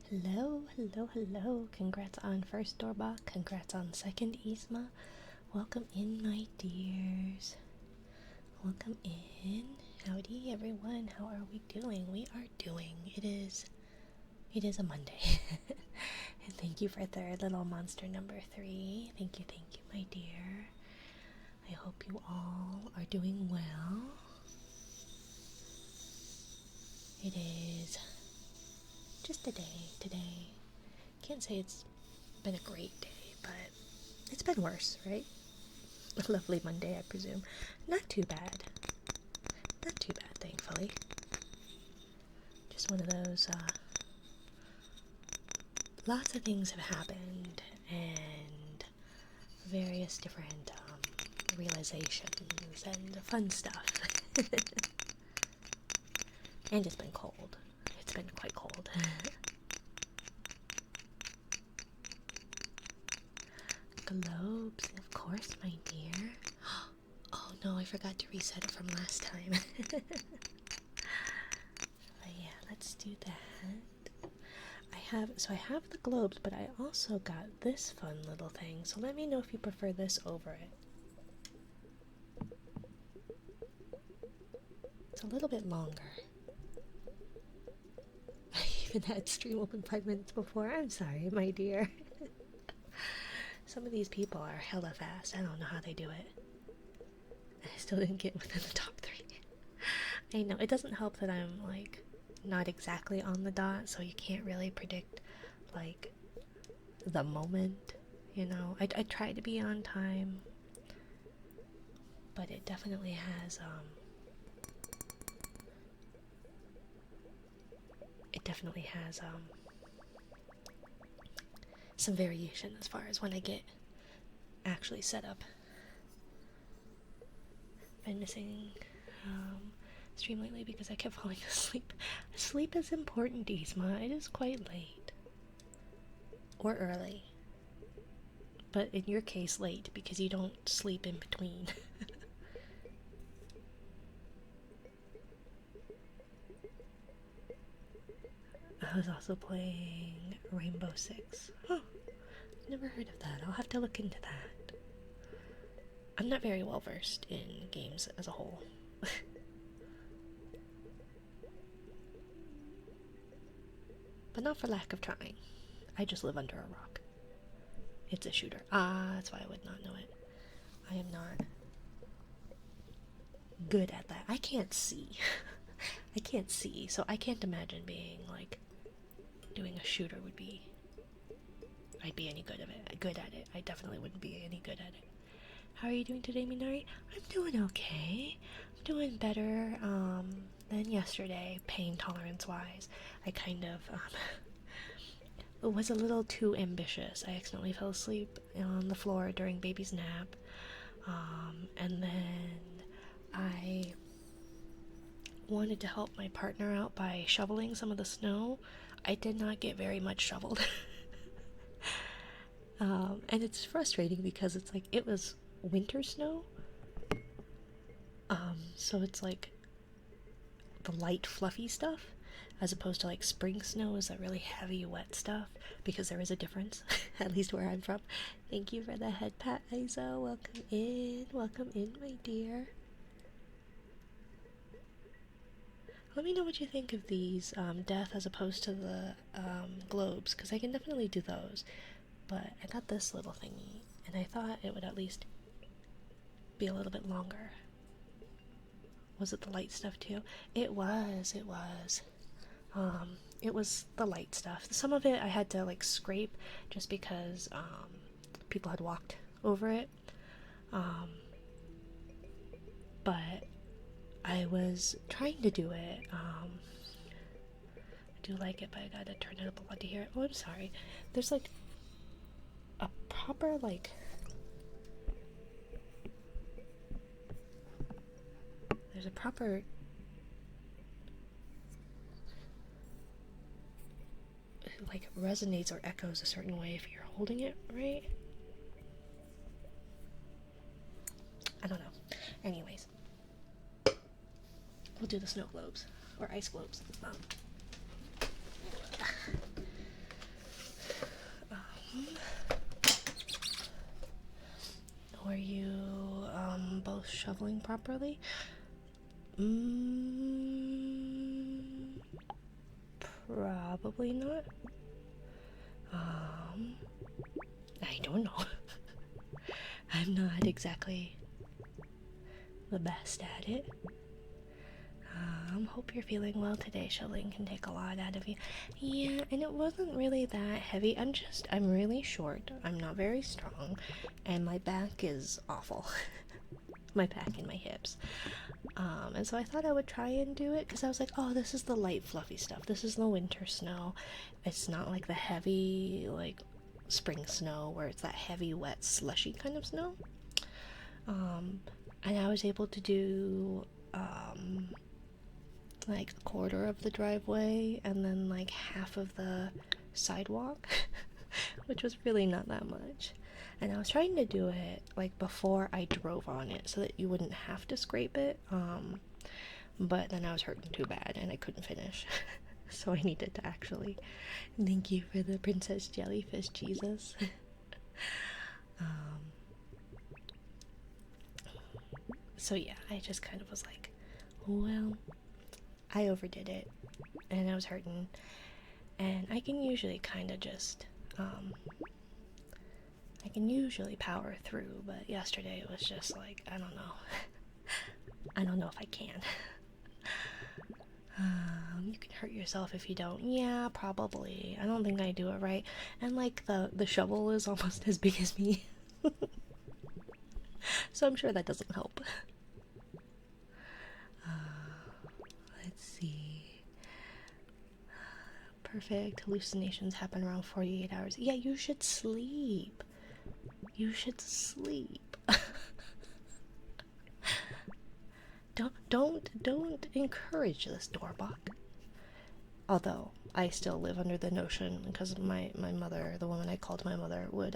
Hello, hello, hello. Congrats on first Doorbach. Congrats on second Isma. Welcome in, my dears. Welcome in. Howdy, everyone. How are we doing? We are doing. It is a Monday. And thank you for third little monster number 3. Thank you, my dear. I hope you all are doing well. It is just a day today. Can't say it's been a great day, but it's been worse, right? A lovely Monday, I presume. Not too bad. Not too bad, thankfully. Just one of those, lots of things have happened, and various different, realizations and fun stuff. And it's been cold. It's been quite cold. Globes, of course, my dear. Oh no, I forgot to reset it from last time. But yeah, let's do that. I have the globes, but I also got this fun little thing. So let me know if you prefer this over it. It's a little bit longer. I even had stream open 5 minutes before. I'm sorry, my dear. Some of these people are hella fast. I don't know how they do it. I still didn't get within the top 3. I know, it doesn't help that I'm, like, not exactly on the dot, so you can't really predict, like, the moment, you know? I try to be on time, but it definitely has, some variation as far as when I get actually set up. Been missing stream lately because I kept falling asleep. Sleep is important, Isma. It is quite late. Or early. But in your case, late, because you don't sleep in between. I was also playing Rainbow Six. Huh. Never heard of that. I'll have to look into that. I'm not very well versed in games as a whole. But not for lack of trying. I just live under a rock. It's a shooter. That's why I would not know it. I am not good at that. I can't see. I can't see, so I can't imagine being, like, doing a shooter would be... I'd be any good at it. I definitely wouldn't be any good at it. How are you doing today, Minari? I'm doing okay. I'm doing better, than yesterday, pain tolerance-wise. I kind of, was a little too ambitious. I accidentally fell asleep on the floor during baby's nap, and then I wanted to help my partner out by shoveling some of the snow. I did not get very much shoveled. And it's frustrating because it's like, it was winter snow. So it's like the light fluffy stuff, as opposed to like spring snow is that really heavy wet stuff, because there is a difference, at least where I'm from. Thank you for the head pat, Isa. Welcome in, my dear. Let me know what you think of these death as opposed to the globes, because I can definitely do those. But I got this little thingy, and I thought it would at least be a little bit longer. Was it the light stuff too? It was. It was the light stuff. Some of it I had to like scrape just because people had walked over it. But I was trying to do it. I do like it, but I gotta turn it up a lot to hear it. Oh, I'm sorry. There's like a proper like... There's a proper... like resonates or echoes a certain way if you're holding it right. I don't know. Anyways, we'll do the snow globes or ice globes. Were you both shoveling properly? Probably not. I don't know. I'm not exactly the best at it. Hope you're feeling well today. Shoveling can take a lot out of you. Yeah, and it wasn't really that heavy. I'm really short. I'm not very strong, and my back is awful. My back and my hips. And so I thought I would try and do it because I was like, oh, this is the light, fluffy stuff. This is the winter snow. It's not like the heavy, like, spring snow where it's that heavy, wet, slushy kind of snow. And I was able to do, like, a quarter of the driveway and then, like, half of the sidewalk, which was really not that much. And I was trying to do it like before I drove on it so that you wouldn't have to scrape it, but then I was hurting too bad and I couldn't finish. So I needed to actually thank you for the princess jellyfish, Jesus. So yeah, I just kind of was like, well, I overdid it and I was hurting, and I can usually kind of just I can usually power through, but yesterday it was just like, I don't know. I don't know if I can. You can hurt yourself if you don't. Yeah, probably. I don't think I do it right. And like the shovel is almost as big as me. So I'm sure that doesn't help. Let's see. Perfect. Hallucinations happen around 48 hours. Yeah, you should sleep. You should sleep. Don't encourage this, Doorbok. Although I still live under the notion, because my mother, the woman I called my mother, would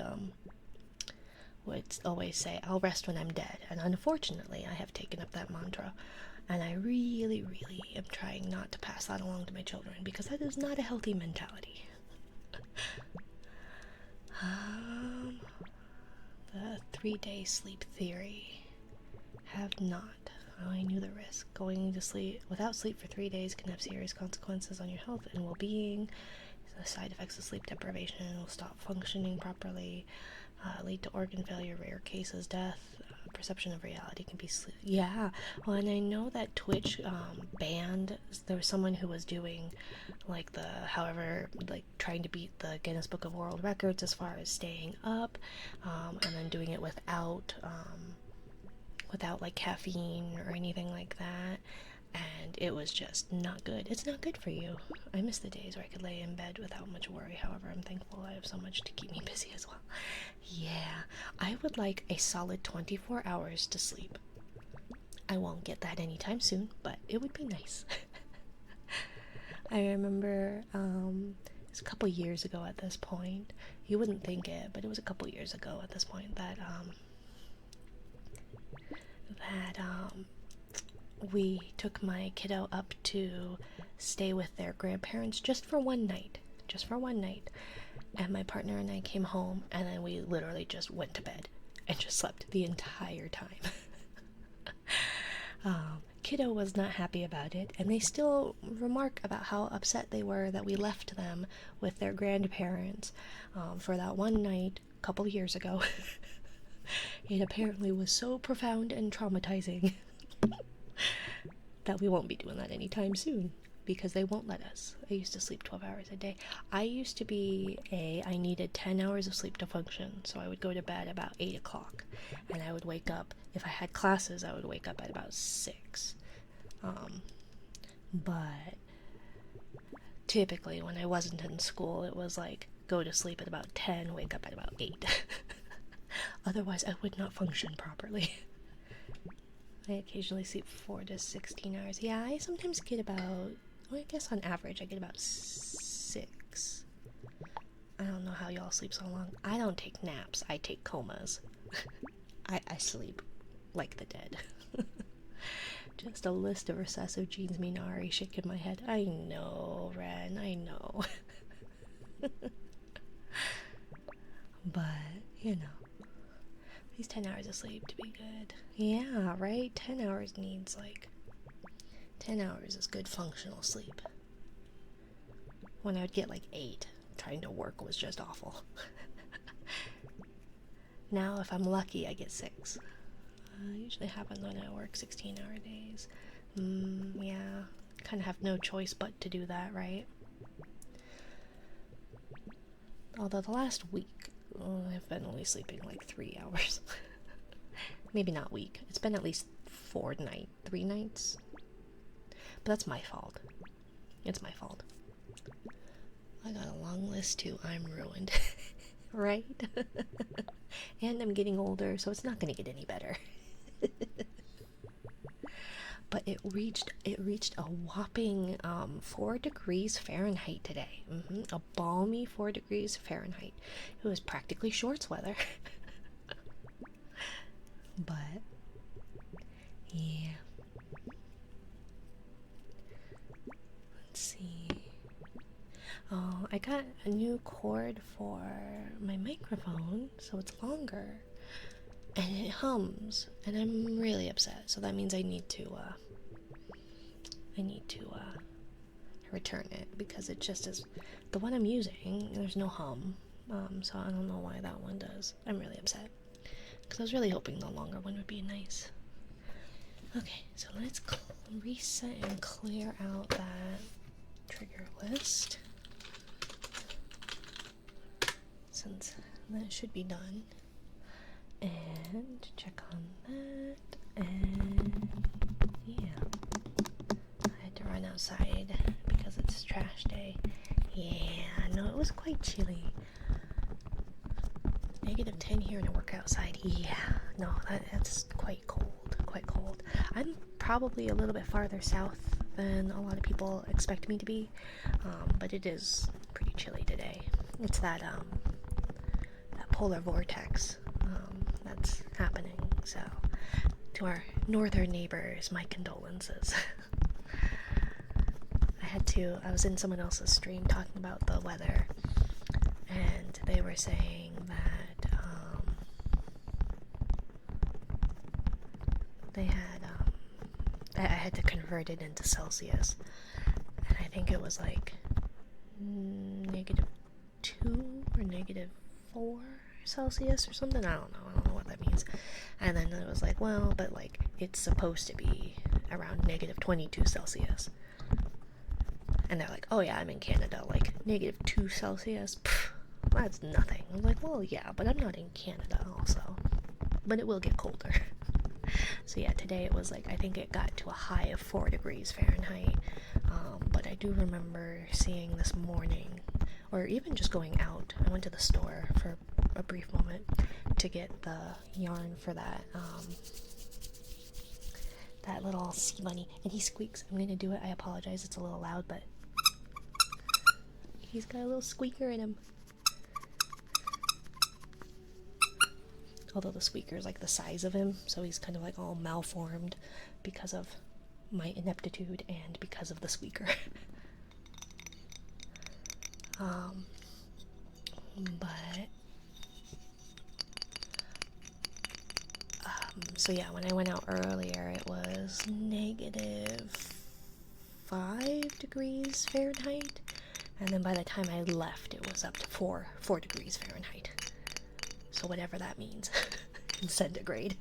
always say, "I'll rest when I'm dead." And unfortunately, I have taken up that mantra, and I really, really am trying not to pass that along to my children because that is not a healthy mentality. The 3-day sleep theory. Have not. Oh, I knew the risk. Going to sleep without sleep for 3 days can have serious consequences on your health and well-being. The side effects of sleep deprivation will stop functioning properly, lead to organ failure, rare cases, death. Perception of reality can be sleep. Yeah, well, and I know that Twitch banned. There was someone who was doing like trying to beat the Guinness Book of World Records as far as staying up, and then doing it without like caffeine or anything like that, and it was just not good. It's not good for you. I miss the days where I could lay in bed without much worry. However, I'm thankful I have so much to keep me busy as well. Yeah, I would like a solid 24 hours to sleep. I won't get that anytime soon, but it would be nice. I remember it was a couple years ago at this point. You wouldn't think it, but it was a couple years ago at this point that we took my kiddo up to stay with their grandparents just for one night. And my partner and I came home, and then we literally just went to bed and just slept the entire time. Kiddo was not happy about it, and they still remark about how upset they were that we left them with their grandparents for that one night a couple years ago. It apparently was so profound and traumatizing that we won't be doing that anytime soon because they won't let us. I used to sleep 12 hours a day. I needed 10 hours of sleep to function, so I would go to bed about 8 o'clock, and I would wake up, if I had classes, I would wake up at about 6. But typically when I wasn't in school, it was like go to sleep at about 10, wake up at about 8. Otherwise, I would not function properly. I occasionally sleep 4 to 16 hours. Yeah, I sometimes get about, I guess on average, I get about 6. I don't know how y'all sleep so long. I don't take naps, I take comas. I sleep like the dead. Just a list of recessive genes, Minari, shaking my head. I know, Ren, I know. But, you know, these 10 hours of sleep to be good. Yeah, right? 10 hours needs, like, 10 hours is good functional sleep. When I would get, like, 8, trying to work was just awful. Now, if I'm lucky, I get 6. Usually happens when I work 16-hour days. Yeah, kind of have no choice but to do that, right? Although the last week, I've been only sleeping like 3 hours. Maybe not week. It's been at least 3 nights. But that's my fault. It's my fault. I got a long list too. I'm ruined. Right? And I'm getting older, so it's not gonna get any better. But it reached a whopping 4 degrees Fahrenheit today. A balmy 4 degrees Fahrenheit. It was practically shorts weather. But yeah. Let's see. Oh, I got a new cord for my microphone, so it's longer. And it hums, and I'm really upset. So that means I need to return it, because it just is the one I'm using. There's no hum, so I don't know why that one does. I'm really upset because I was really hoping the longer one would be nice. Okay, so let's reset and clear out that trigger list, since that should be done. And check on that, and yeah, I had to run outside because it's trash day. Yeah, no, it was quite chilly. -10 here and I work outside. Yeah, no, that's quite cold. I'm probably a little bit farther south than a lot of people expect me to be, but it is pretty chilly today. It's that polar vortex that's happening. So, to our northern neighbors, my condolences. I was in someone else's stream talking about the weather, and they were saying that they had I had to convert it into Celsius, and I think it was like -2 or -4 Celsius or something. I don't know what that means. And then it was like, well, but like it's supposed to be around -22 Celsius. And they're like, oh yeah, I'm in Canada, like -2 Celsius. Pfft, that's nothing. I was like, well, yeah, but I'm not in Canada also. But it will get colder. So yeah, today it was like, I think it got to a high of 4 degrees Fahrenheit. But I do remember seeing this morning, or even just going out, I went to the store for a brief moment to get the yarn for that that little sea bunny, and he squeaks. I'm gonna do it. I apologize, it's a little loud, but he's got a little squeaker in him. Although the squeaker is like the size of him, so he's kind of like all malformed because of my ineptitude and because of the squeaker. So yeah, when I went out earlier, it was -5 degrees Fahrenheit, and then by the time I left, it was up to 4 degrees Fahrenheit. So whatever that means in centigrade.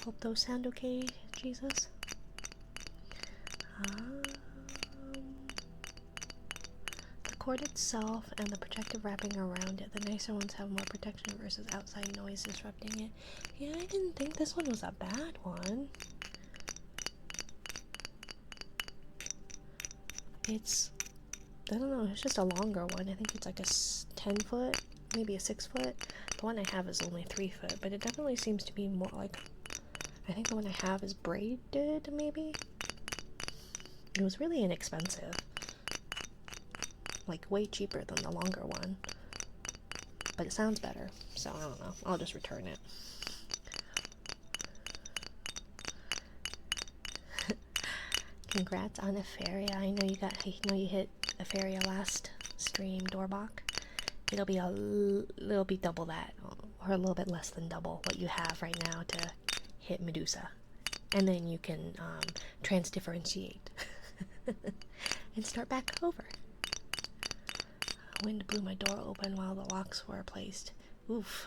Hope those sound okay, Jesus. The cord itself and the protective wrapping around it. The nicer ones have more protection versus outside noise disrupting it. Yeah, I didn't think this one was a bad one. I don't know, it's just a longer one. I think it's like a 10 foot, maybe a 6 foot. The one I have is only 3 foot, but it definitely seems to be more like, I think the one I have is braided, maybe? It was really inexpensive. Like, way cheaper than the longer one. But it sounds better, so I don't know. I'll just return it. Congrats on Afaria. I know you hit Afaria last stream, Doorbach. It'll be double that, or a little bit less than double what you have right now to hit Medusa. And then you can transdifferentiate and start back over. Wind blew my door open while the locks were placed. Oof.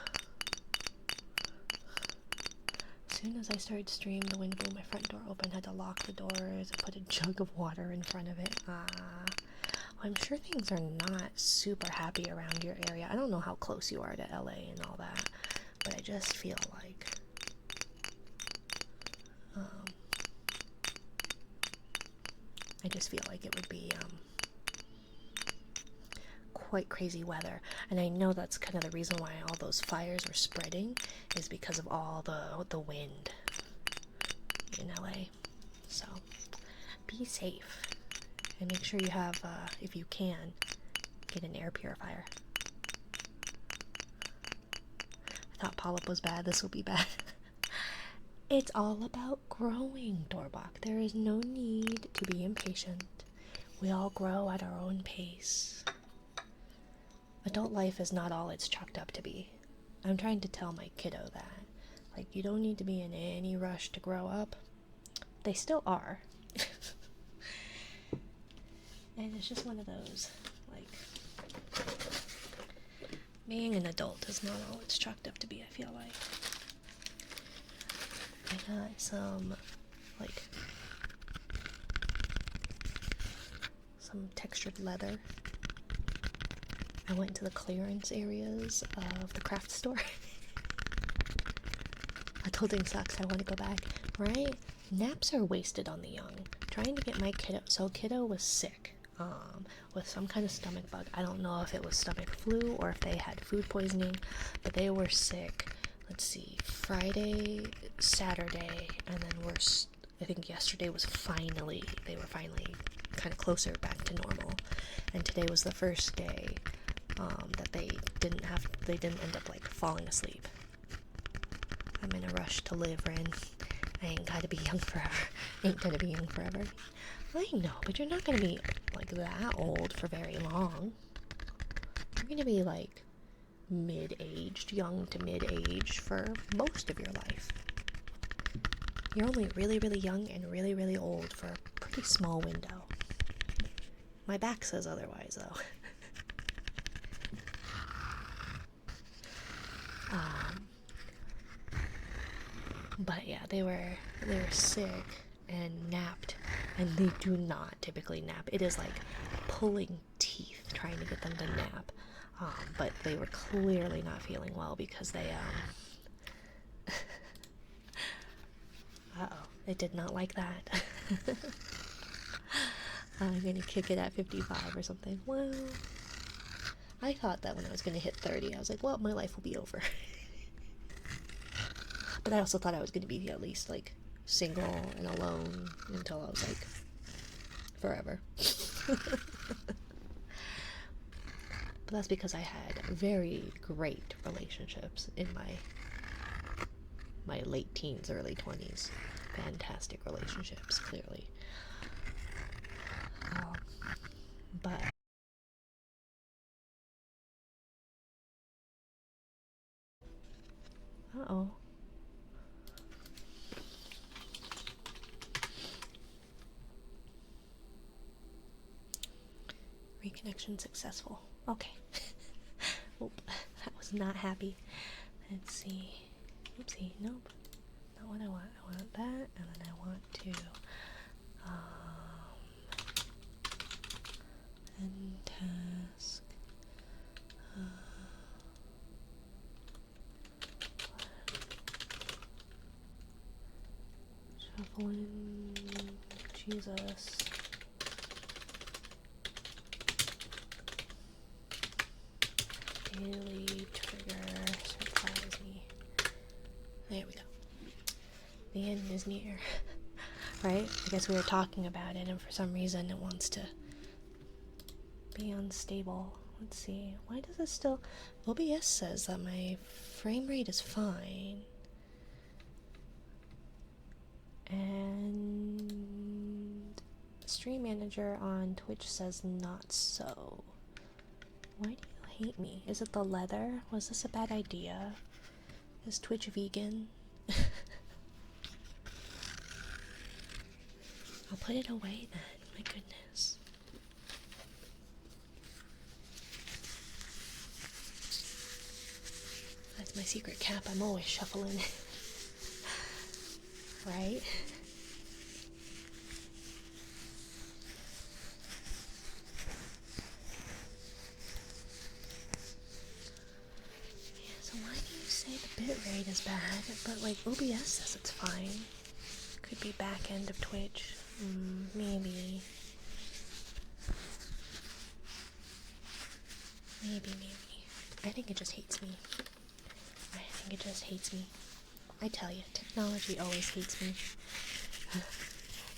As soon as I started stream, the wind blew my front door open. Had to lock the doors and put a jug of water in front of it. I'm sure things are not super happy around your area. I don't know how close you are to LA and all that, but I just feel like it would be quite crazy weather. And I know that's kind of the reason why all those fires were spreading, is because of all the wind in LA. So be safe and make sure you have, if you can, get an air purifier. I thought polyp was bad. This will be bad. It's all about growing, Doorbach. There is no need to be impatient. We all grow at our own pace. Adult life is not all it's chalked up to be. I'm trying to tell my kiddo that. Like, you don't need to be in any rush to grow up. They still are. And it's just one of those, like, being an adult is not all it's chalked up to be, I feel like. I got some, like, some textured leather. I went to the clearance areas of the craft store. Adulting sucks, I want to go back. Right? Naps are wasted on the young. Trying to get my kiddo, so kiddo was sick, with some kind of stomach bug. I don't know if it was stomach flu or if they had food poisoning, but they were sick. Let's see, Friday, Saturday, and then I think yesterday was they were finally kind of closer back to normal. And today was the first day that they didn't end up, like, falling asleep. I'm in a rush to live, Ren. I ain't gotta be young forever. Ain't gonna be young forever. I know, but you're not gonna be, like, that old for very long. You're gonna be, like, mid-aged, young to mid-age for most of your life. You're only really, really young and really, really old for a pretty small window. My back says otherwise, though. But yeah, they were sick and napped, and they do not typically nap. It is like pulling teeth trying to get them to nap. But they were clearly not feeling well because they they did not like that. I'm gonna kick it at 55 or something. Well, I thought that when I was gonna hit 30, I was like, well, my life will be over. But I also thought I was gonna be at least, like, single and alone until I was, like, forever. But that's because I had very great relationships in my late teens, early 20s. Fantastic relationships, clearly. But uh-oh. Reconnection successful. Okay. Oop, that was not happy. Let's see. Oopsie, nope. Not what I want. I want that, and then I want to end task. Shuffling. Jesus. Daily trigger. Surprise me. There we go. The end is near. Right? I guess we were talking about it, and for some reason it wants to be unstable. Let's see. Why does it still... OBS says that my frame rate is fine. And stream manager on Twitch says not so. Why do you hate me? Is it the leather? Was this a bad idea? Is Twitch vegan? I'll put it away then. My goodness. That's my secret cap. I'm always shuffling. Right? Yeah, so why do you say the bitrate is bad, but like OBS says it's fine? Could be back end of Twitch. Maybe. Maybe. I think it just hates me. I tell you, technology always hates me.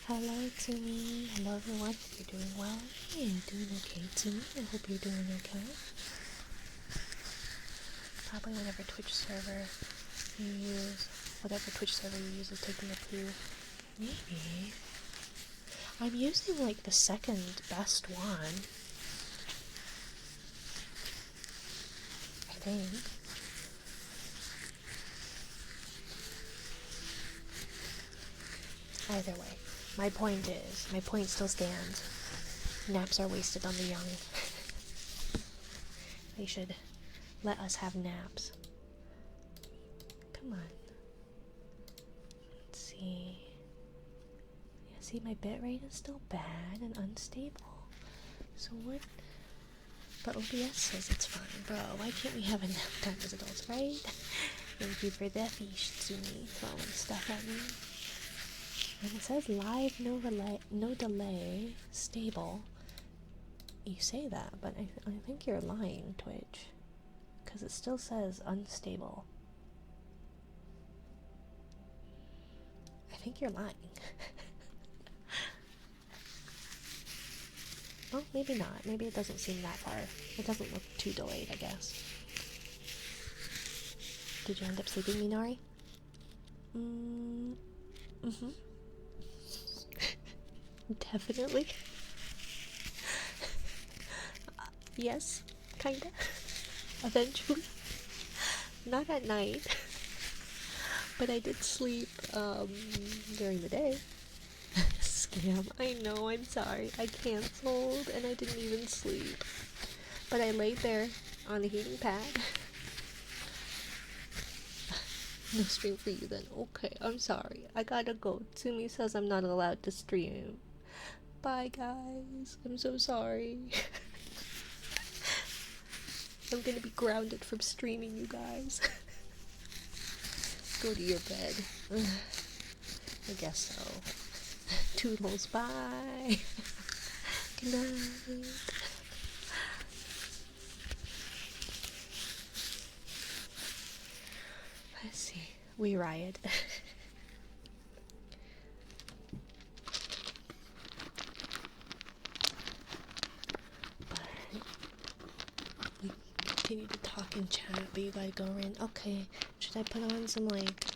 Hello to me. Hello everyone. Hope you're doing well. Hey, doing okay to me. I hope you're doing okay. Probably whatever Twitch server you use is taking a poo. Maybe. I'm using like the second best one. I think. Either way, my point still stands. Naps are wasted on the young. They should let us have naps. Come on. Let's see. Yeah, see, my bitrate is still bad and unstable. So what? But OBS says it's fine. Bro, why can't we have a nap time as adults, right? Thank you for that, Ishitsumi, throwing stuff at me. And it says live, no delay, stable. You say that, but I think you're lying, Twitch. Because it still says unstable. I think you're lying. Oh, maybe not. Maybe it doesn't seem that far. It doesn't look too delayed, I guess. Did you end up sleeping, Minari? Mm-hmm. Definitely. Yes, kinda. Eventually. Not at night. But I did sleep during the day. Scam. I know, I'm sorry. I canceled and I didn't even sleep. But I laid there on the heating pad. No stream for you then. Okay, I'm sorry. I gotta go. Tsumi says I'm not allowed to stream. Bye guys. I'm so sorry. I'm gonna be grounded from streaming, you guys. Go to your bed. I guess so. Toodles, bye. Good night. Let's see. We riot. We continue to talk in chat, but you gotta go in. Okay. Should I put on some like?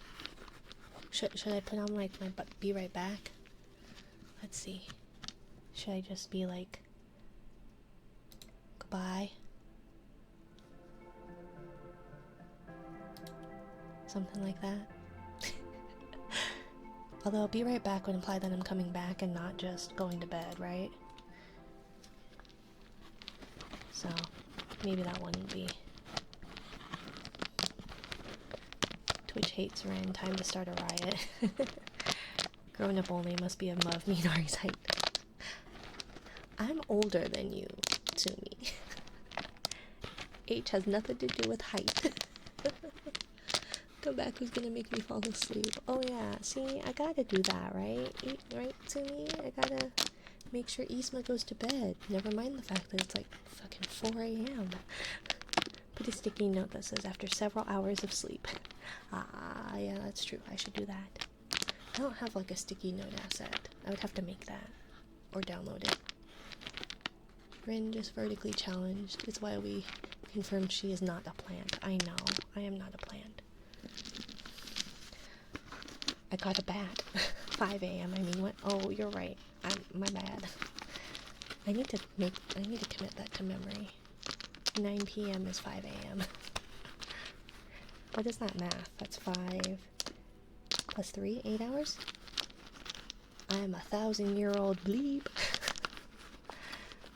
Should I put on like my be right back? Let's see. Should I just be like goodbye? Something like that. Although I'll be right back would imply that I'm coming back and not just going to bed, right? So maybe that wouldn't be. Twitch hates Ren. Time to start a riot. Growing up only must be above Minari's height. I'm older than you, Tsumi. Age has nothing to do with height. Come back, who's gonna make me fall asleep? Oh yeah, see, I gotta do that, right? Right, Tsumi? I gotta make sure Isma goes to bed. Never mind the fact that it's like fucking 4 a.m. Put a sticky note that says after several hours of sleep. Ah, yeah, that's true. I should do that. I don't have like a sticky note asset. I would have to make that. Or download it. Rin just vertically challenged. It's why we confirmed she is not a plant. I know. I am not a plant. I got a bat. 5 a.m. I mean, what? Oh, you're right. My bad. I need to commit that to memory. 9 p.m. is 5 a.m. What is that math? That's 5 plus 3, 8 hours? I'm 1,000-year-old bleep.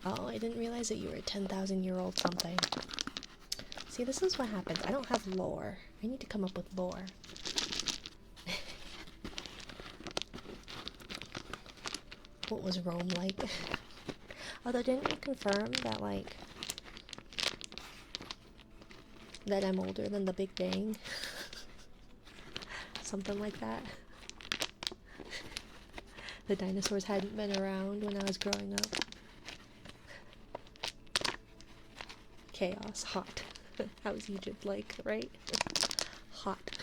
Oh, I didn't realize that you were a 10,000-year-old something. See, this is what happens. I don't have lore. I need to come up with lore. What was Rome like? Although, didn't you confirm that, like, that I'm older than the Big Bang? Something like that. The dinosaurs hadn't been around when I was growing up. Chaos, hot. How's Egypt like, right? Hot.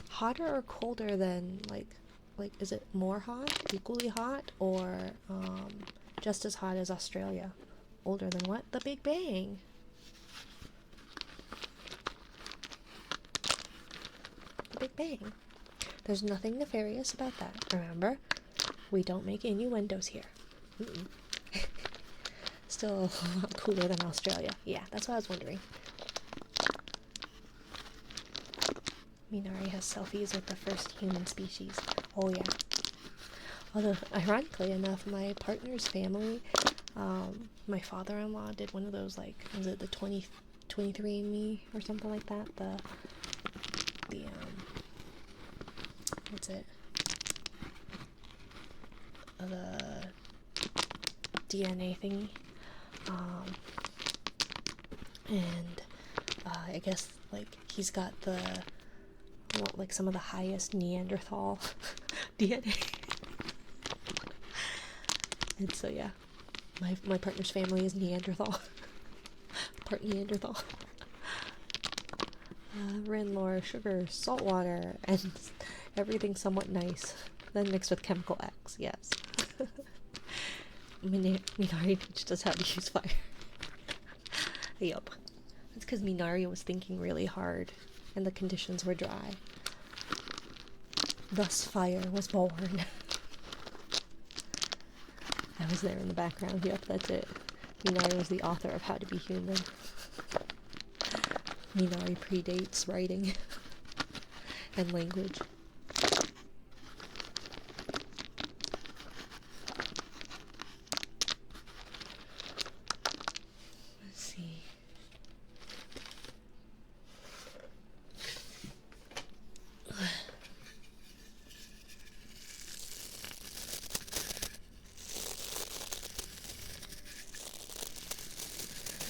Hotter or colder than, like, is it more hot, equally hot, or just as hot as Australia? Older than what? The Big Bang. The Big Bang. There's nothing nefarious about that. Remember, we don't make innuendos here. Still a lot cooler than Australia. Yeah, that's what I was wondering. Minari has selfies with the first human species. Oh yeah. Although, ironically enough, my partner's family, my father-in-law did one of those, like, was it the 23andMe or something like that? The what's it? The DNA thingy. And I guess, like, he's got the, well, like, some of the highest Neanderthal DNA. And so, yeah, my partner's family is Neanderthal. Part Neanderthal. Rinlore, sugar, salt water, and everything somewhat nice. Then mixed with chemical X, yes. Minari teaches us how to use fire. Yup. That's because Minari was thinking really hard, and the conditions were dry. Thus fire was born. I was there in the background. Yep, that's it. Minari was the author of How to Be Human. Minari predates writing and language. Let's see.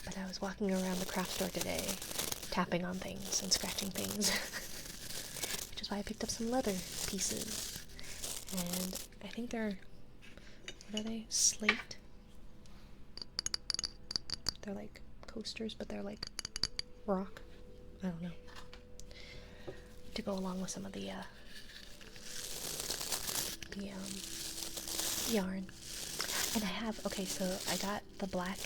But I was walking around the craft store today, tapping on things and scratching things, which is why I picked up some leather pieces. And I think they're, what are they? Slate? They're like coasters, but they're like rock. I don't know. To go along with some of the yarn. And I have, okay, so I got the black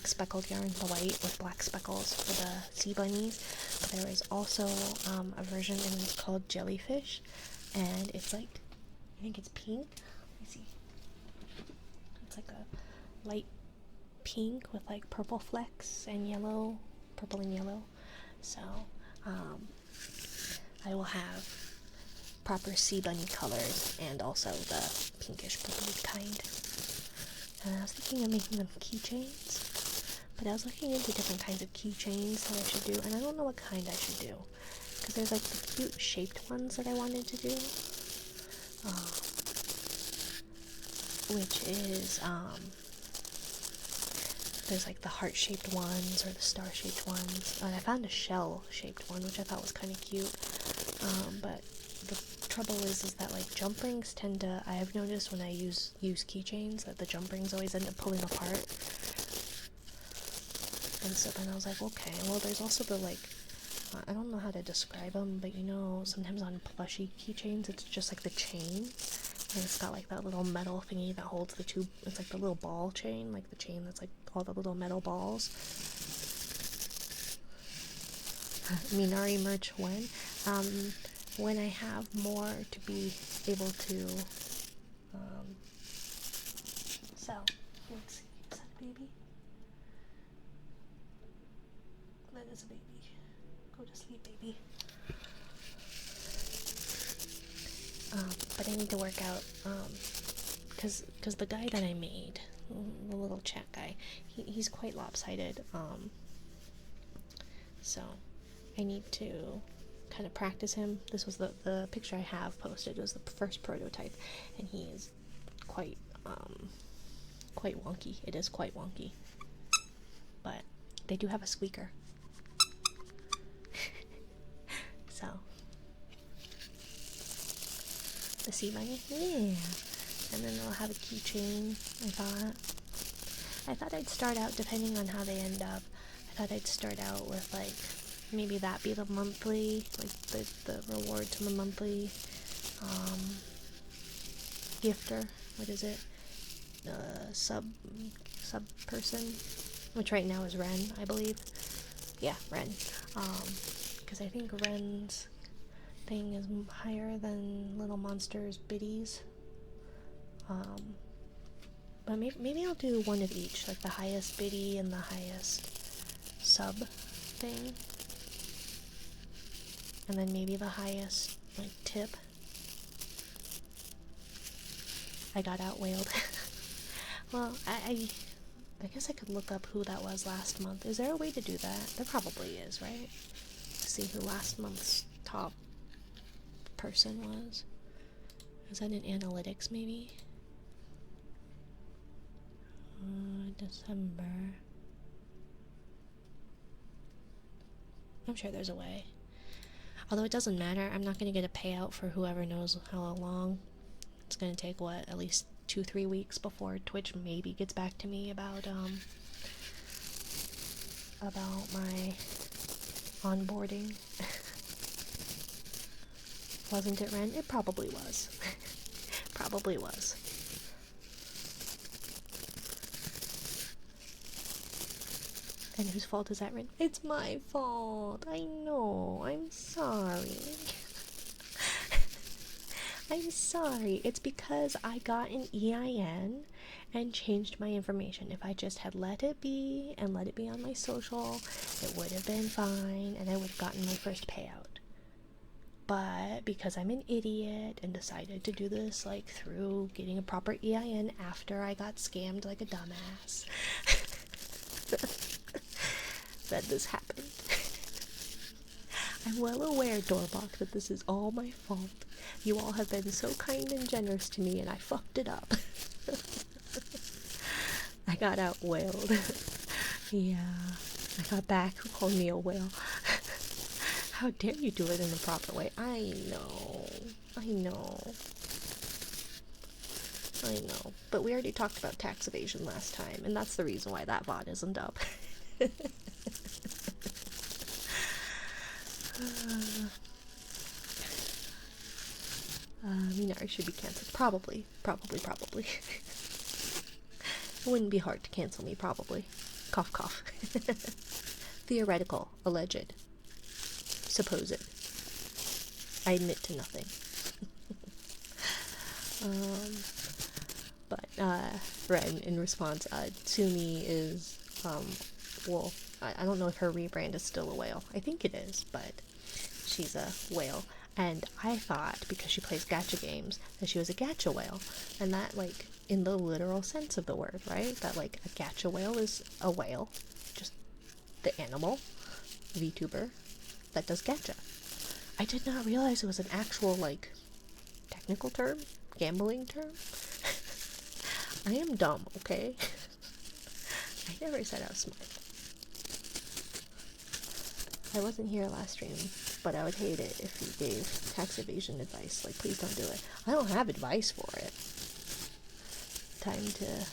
speckled yarn, the white with black speckles for the sea bunnies, but there is also a version, and it's called Jellyfish, and it's like, I think it's pink. Let me see. It's like a light pink with like purple flecks and yellow, purple and yellow. So I will have proper sea bunny colors and also the pinkish purpley kind. And I was thinking of making them keychains, but I was looking into different kinds of keychains that I should do, and I don't know what kind I should do, because there's like the cute shaped ones that I wanted to do, which is, there's like the heart-shaped ones or the star-shaped ones, and I found a shell-shaped one, which I thought was kind of cute, but the trouble is that like jump rings tend to, I have noticed when I use keychains that the jump rings always end up pulling apart, and so then I was like, okay, well there's also the like, I don't know how to describe them, but you know, sometimes on plushy keychains it's just like the chain, and it's got like that little metal thingy that holds the two, it's like the little ball chain, like the chain that's like all the little metal balls. Minari merch when? when I have more to be able to sell. Let's see, is that a baby? That is a baby. Go to sleep, baby. But I need to work out, cause the guy that I made, the little chat guy, he's quite lopsided, so I need to kind of practice him. This was the picture I have posted, was the first prototype, and he is quite wonky. It is quite wonky, but they do have a squeaker. So the sea bunny, yeah, and then they'll have a keychain. I thought I'd start out, depending on how they end up, I thought I'd start out with like maybe that be the monthly, like the reward to the monthly gifter. What is it? Sub person, which right now is Ren, I believe. Yeah, Ren. Because I think Ren's thing is higher than Little Monster's biddies. But maybe I'll do one of each, like the highest biddy and the highest sub thing, and then maybe the highest like tip. I got outwhaled. Well, I guess I could look up who that was last month. Is there a way to do that? There probably is, right? To see who last month's top person was. Is that in analytics, maybe? December. I'm sure there's a way. Although it doesn't matter, I'm not going to get a payout for whoever knows how long. It's going to take, what, at least 2-3 weeks before Twitch maybe gets back to me about my onboarding. Wasn't it, Ren? It probably was. Probably was. And whose fault is that, Ren? It's my fault. I know. I'm sorry. I'm sorry. It's because I got an EIN and changed my information. If I just had let it be and let it be on my social, it would have been fine and I would have gotten my first payout. But because I'm an idiot and decided to do this like through getting a proper EIN after I got scammed like a dumbass, that this happened. I'm well aware, Doorbok, that this is all my fault. You all have been so kind and generous to me, and I fucked it up. I got outwhaled. Yeah, I got back. Who called me a whale? How dare you do it in the proper way? I know. I know. I know. But we already talked about tax evasion last time, and that's the reason why that bot isn't up. Minari should be cancelled. Probably. It wouldn't be hard to cancel me, probably. Cough, cough. Theoretical. Alleged. Supposed. I admit to nothing. But, Ren, in response, Tsumi is, well, I don't know if her rebrand is still a whale. I think it is, but she's a whale. And I thought, because she plays gacha games, that she was a gacha whale. And that, like, in the literal sense of the word, right? That, like, a gacha whale is a whale. Just the animal, VTuber, that does gacha. I did not realize it was an actual, like, technical term? Gambling term? I am dumb, okay? I never said I was smart. I wasn't here last stream, but I would hate it if you gave tax evasion advice. Like, please don't do it. I don't have advice for it. Time to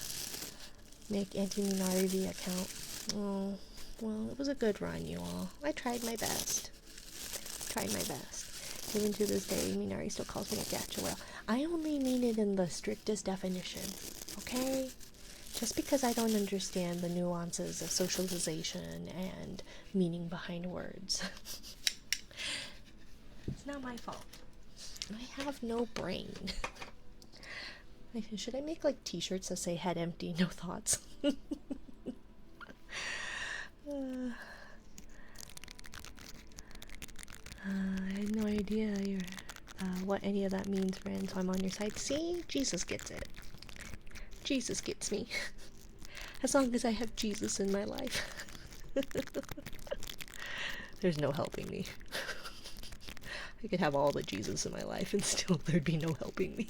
make Anti-Minari V account. Oh, well, it was a good run, you all. I tried my best. Even to this day, Minari still calls me a gacha whale. I only mean it in the strictest definition, okay? Just because I don't understand the nuances of socialization and meaning behind words. not my fault. I have no brain. Should I make like t-shirts that say head empty, no thoughts? I had no idea what any of that means, friend, so I'm on your side. See? Jesus gets it. Jesus gets me. As long as I have Jesus in my life. There's no helping me. I could have all the Jesus in my life and still there'd be no helping me.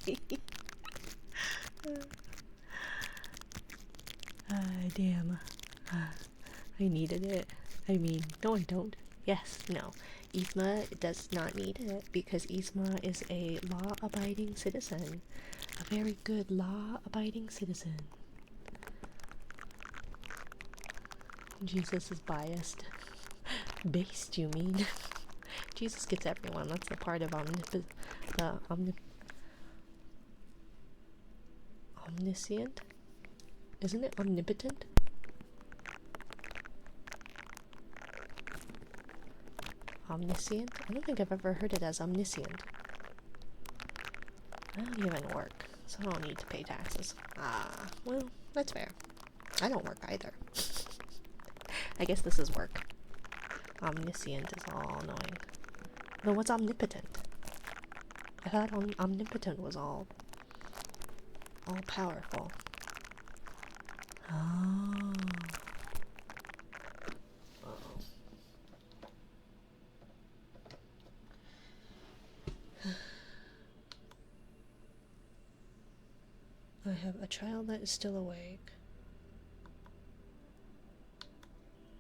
Damn. I needed it. I mean, no I don't. Yes, no. Isma does not need it because Isma is a law-abiding citizen. A very good law-abiding citizen. Jesus is biased. Based, you mean? Jesus gets everyone. That's the part of omniscient? Isn't it omnipotent? Omniscient? I don't think I've ever heard it as omniscient. I don't even work, so I don't need to pay taxes. Ah, well, that's fair. I don't work either. I guess this is work. Omniscient is all knowing. But what's omnipotent? I thought omnipotent was all powerful. Oh. I have a child that is still awake.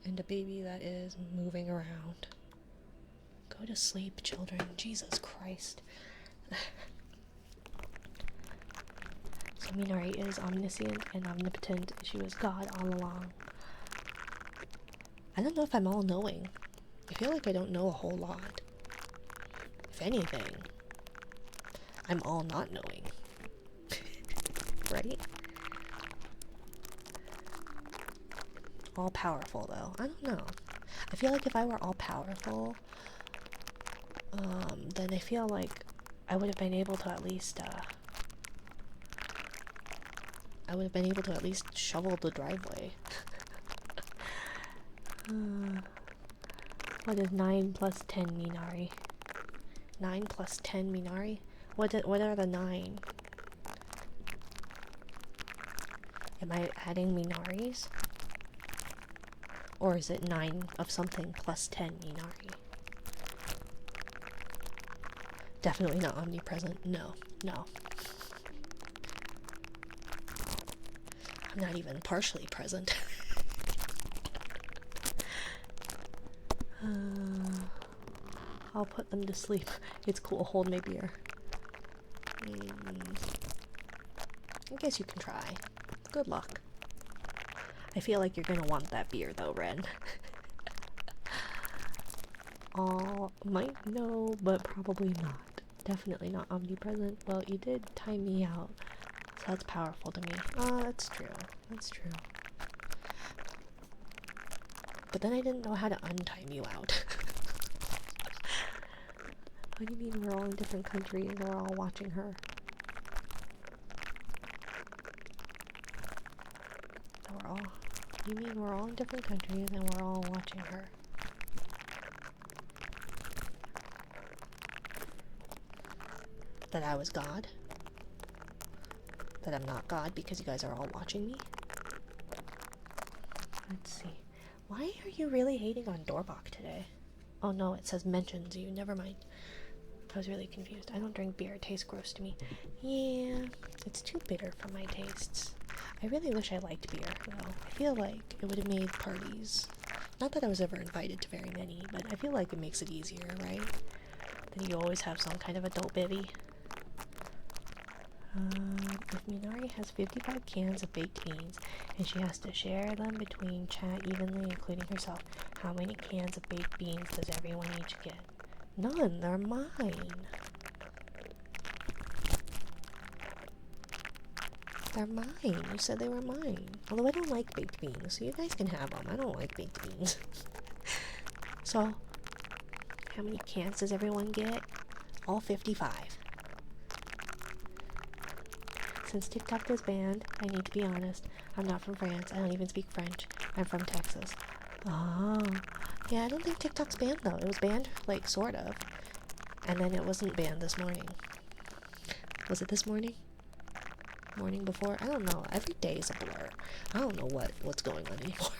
And a baby that is moving around. Go to sleep, children. Jesus Christ. So Minari is omniscient and omnipotent. She was God all along. I don't know if I'm all-knowing. I feel like I don't know a whole lot. If anything, I'm all not knowing. Right? All powerful though. I don't know. I feel like if I were all powerful, then I feel like I would have been able to at least shovel the driveway. What is 9 plus 10 Minari? 9 plus 10 Minari? What are the 9? Am I adding Minaris? Or is it 9 of something plus 10 Minari? Definitely not omnipresent. No. I'm not even partially present. I'll put them to sleep. It's cool. Hold my beer. I guess you can try. Good luck. I feel like you're gonna want that beer though, Ren. Might know, but probably not. Definitely not omnipresent. Well, you did time me out, so that's powerful to me. That's true. That's true. But then I didn't know how to untime you out. What do you mean we're all in different countries and we're all watching her? You mean we're all in different countries and we're all watching her? That I was God? That I'm not God because you guys are all watching me? Let's see. Why are you really hating on Doorbok today? Oh no, it says mentions you. Never mind. I was really confused. I don't drink beer. It tastes gross to me. Yeah, it's too bitter for my tastes. I really wish I liked beer, though. I feel like it would have made parties. Not that I was ever invited to very many, but I feel like it makes it easier, right? Then you always have some kind of adult bevy. If Minari has 55 cans of baked beans, and she has to share them between chat evenly, including herself, how many cans of baked beans does everyone each get? None, they're mine. They're mine. You said they were mine. Although I don't like baked beans, so you guys can have them. I don't like baked beans. So, how many cans does everyone get? All 55. Since TikTok is banned, I need to be honest, I'm not from France. I don't even speak French. I'm from Texas. Oh. Yeah, I don't think TikTok's banned though. It was banned, like, sort of. And then it wasn't banned this morning. Was it this morning? Morning before? I don't know. Every day is a blur. I don't know what's going on anymore.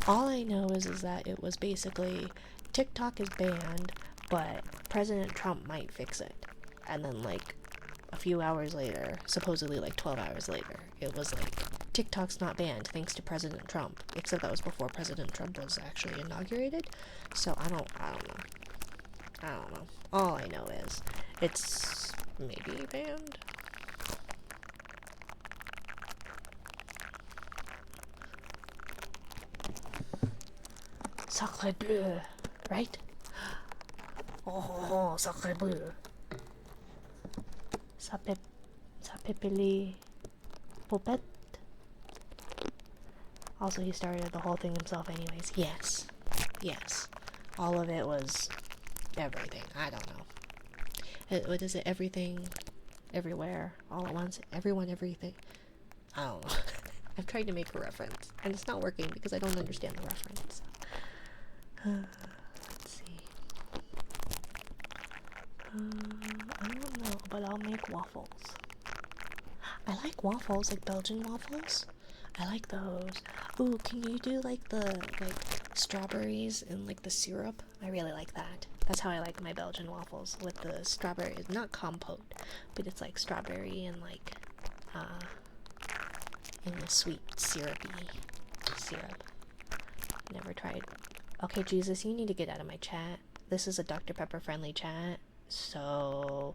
All I know is that it was basically TikTok is banned, but President Trump might fix it. And then, like, a few hours later, supposedly like 12 hours later, it was like, TikTok's not banned thanks to President Trump. Except that was before President Trump was actually inaugurated. So I don't know. All I know is it's maybe banned. Sacre bleu, right? Oh, sacre bleu. Ça pépeli popette. Also, he started the whole thing himself anyways. Yes. All of it was everything. I don't know. What is it? Everything, everywhere, all at once. Everyone, everything. I don't know. I've tried to make a reference, and it's not working because I don't understand the reference. Let's see. I don't know, but I'll make waffles. I like waffles, like Belgian waffles. I like those. Ooh, can you do like the strawberries and like the syrup? I really like that. That's how I like my Belgian waffles, with the strawberries, not compote, but it's like strawberry and like and the sweet syrupy syrup. Never tried. Okay, Jesus, you need to get out of my chat. This is a Dr. Pepper friendly chat, so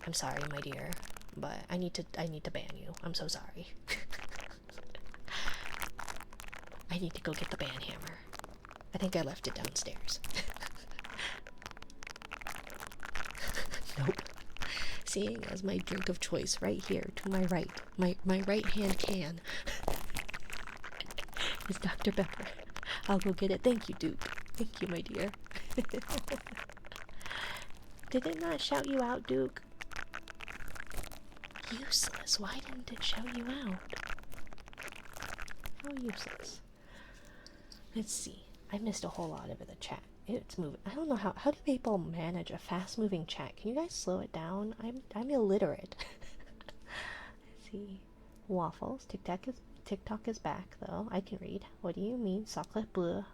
I'm sorry, my dear, but I need to ban you. I'm so sorry. I need to go get the ban hammer. I think I left it downstairs. Nope. Seeing as my drink of choice right here to my right, my right hand can is Dr. Pepper. I'll go get it. Thank you, Duke. Thank you, my dear. Did it not shout you out, Duke? Useless. Why didn't it shout you out? How useless. Let's see. I missed a whole lot of the chat. It's moving. I don't know how do people manage a fast-moving chat? Can you guys slow it down? I'm illiterate. Let's see. Waffles. TikTok is back though. I can read. What do you mean? Sacre bleu.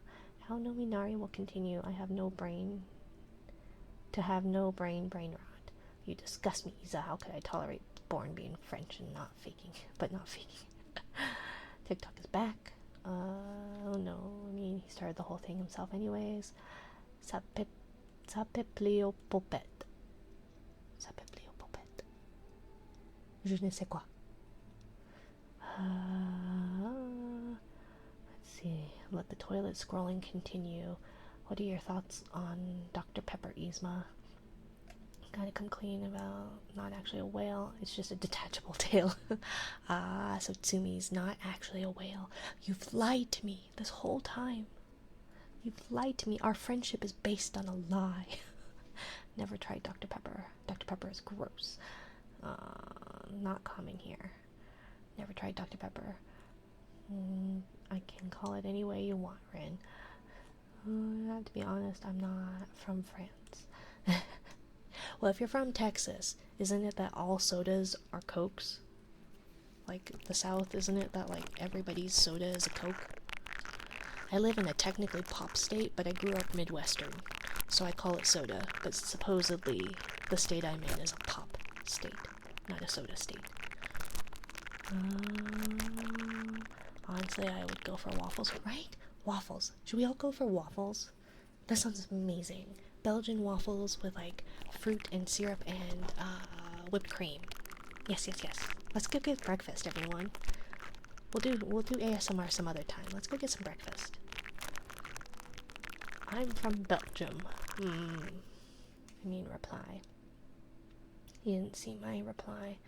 How no Minari will continue. I have no brain. To have no brain rot. You disgust me, Isa. How could I tolerate Born being French and not faking? TikTok is back. Oh no, I mean, he started the whole thing himself anyways. Ça peuple au popette. Ça peuple au popette. Je ne sais quoi. Let's see. Let the toilet scrolling continue. What are your thoughts on Dr. Pepper, Yzma? Gotta come clean about not actually a whale. It's just a detachable tail. So Tsumi's not actually a whale. You've lied to me this whole time. You've lied to me. Our friendship is based on a lie. Never tried Dr. Pepper. Dr. Pepper is gross. Not common here. Never tried Dr. Pepper. I can call it any way you want, Rin. To be honest, I'm not from France. Well, if you're from Texas, isn't it that all sodas are Cokes? Like the South, isn't it that like everybody's soda is a Coke? I live in a technically pop state, but I grew up Midwestern, so I call it soda, but supposedly the state I'm in is a pop state, not a soda state. Honestly, I would go for waffles, right? Waffles. Should we all go for waffles? That sounds amazing. Belgian waffles with like fruit and syrup and whipped cream. Yes. Let's go get breakfast, everyone. We'll do ASMR some other time. Let's go get some breakfast. I'm from Belgium. Reply. You didn't see my reply.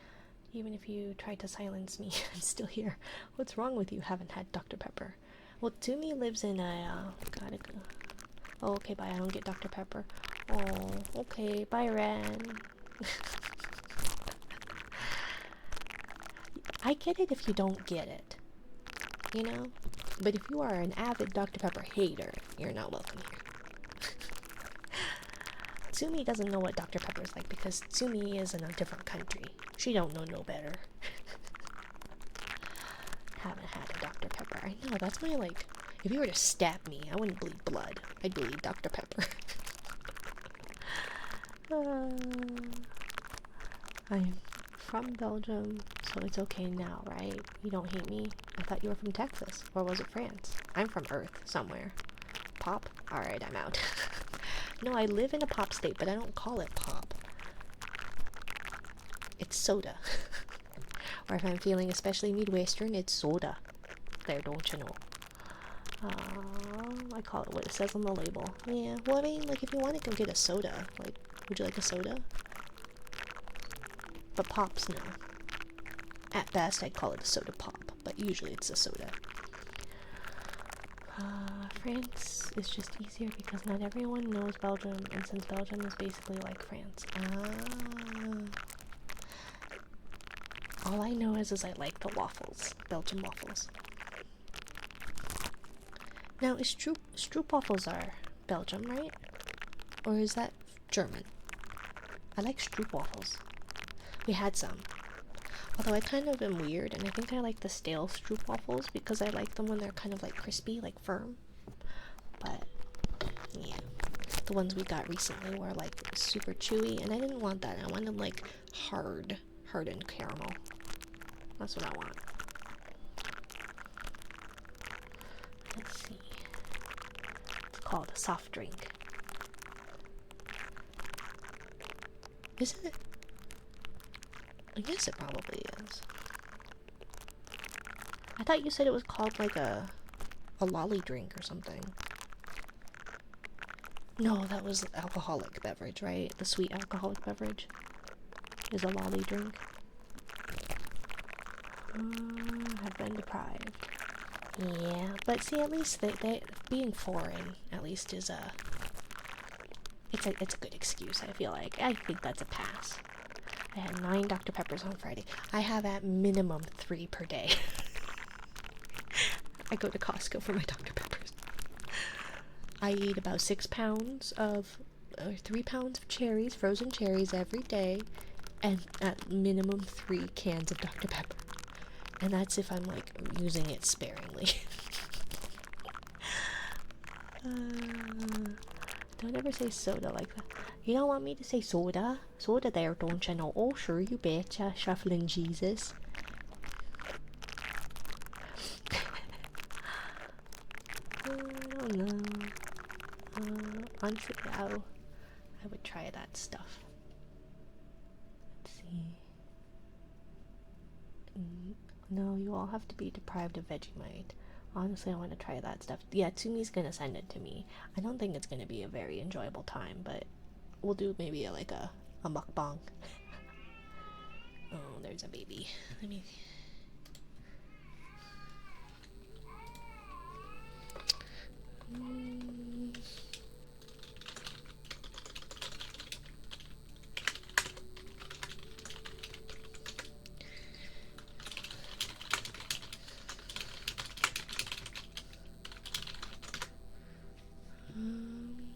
Even if you tried to silence me, I'm still here. What's wrong with you? Haven't had Dr. Pepper. Well, Tumi lives in a Oh, okay, bye. I don't get Dr. Pepper. Oh, okay. Bye, Ren. I get it if you don't get it, you know? But if you are an avid Dr. Pepper hater, you're not welcome here. Tsumi doesn't know what Dr. Pepper is like because Tsumi is in a different country. She don't know no better. Haven't had a Dr. Pepper. I know, that's my, like, if you were to stab me, I wouldn't bleed blood. I'd bleed Dr. Pepper. I'm from Belgium, so it's okay now, right? You don't hate me? I thought you were from Texas. Or was it France? I'm from Earth, somewhere. Pop? Alright, I'm out. No, I live in a pop state, but I don't call it pop. It's soda. Or if I'm feeling especially Midwestern, it's soda. There, don't you know? I call it what it says on the label. Yeah, well, I mean, like, if you want to go get a soda, like, would you like a soda? But pops, no. At best, I'd call it a soda pop, but usually it's a soda. France is just easier because not everyone knows Belgium, and since Belgium is basically like France. All I know is I like the waffles. Belgian waffles. Now, is stroopwafels are Belgium, right? Or is that German? I like stroopwafels. We had some. Although I kind of am weird, and I think I like the stale stroopwafels because I like them when they're kind of like crispy, like firm. But, yeah. The ones we got recently were like super chewy, and I didn't want that. I wanted like hardened caramel. That's what I want. Let's see. It's called a soft drink. Isn't it? I guess it probably is. I thought you said it was called like a lolly drink or something. No, that was alcoholic beverage, right? The sweet alcoholic beverage is a lolly drink. Have been deprived. Yeah, but see, at least they being foreign at least is it's a good excuse. I feel like I think that's a pass. I had 9 Dr. Peppers on Friday. I have at minimum 3 per day. I go to Costco for my Dr. Peppers. I eat about 6 pounds of, 3 pounds of cherries, frozen cherries every day, and at minimum 3 cans of Dr. Pepper. And that's if I'm, like, using it sparingly. Don't ever say soda like that. You don't want me to say soda? Soda there, don't you know? Oh, sure, you betcha, shuffling Jesus. I don't know. Honestly, I would try that stuff. Let's see. No, you all have to be deprived of Vegemite. Honestly, I want to try that stuff. Yeah, Tsumi's gonna send it to me. I don't think it's gonna be a very enjoyable time, but we'll do maybe a mukbang. Oh, there's a baby. Let me...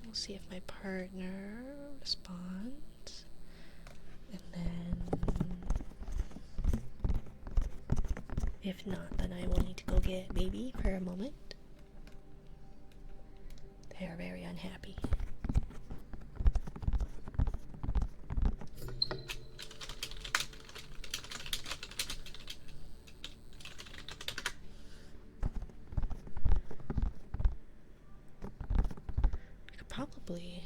We'll see if my partner responds, and then if not, then I will need to go get baby for a moment. They are very unhappy. I could probably...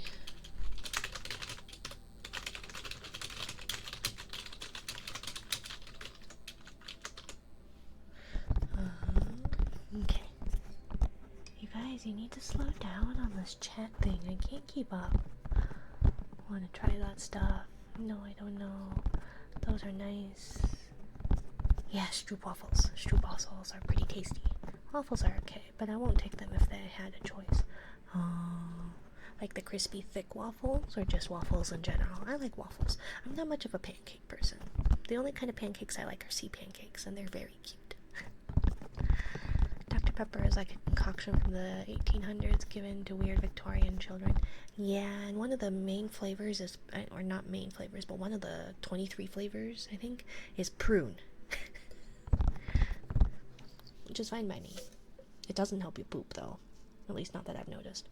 okay. You guys, you need to slow down on this chat thing. I can't keep up. I want to try that stuff. No, I don't know. Those are nice. Yeah, stroop waffles. Stroop waffles are pretty tasty. Waffles are okay, but I won't take them if they had a choice. Oh, like the crispy thick waffles or just waffles in general? I like waffles. I'm not much of a pancake person. The only kind of pancakes I like are sea pancakes, and they're very cute. Dr. Pepper is like a concoction from the 1800s given to weird Victorian children. Yeah, and one of the main flavors is, or not main flavors, but one of the 23 flavors, I think, is prune. Which is fine by me. It doesn't help you poop, though. At least not that I've noticed.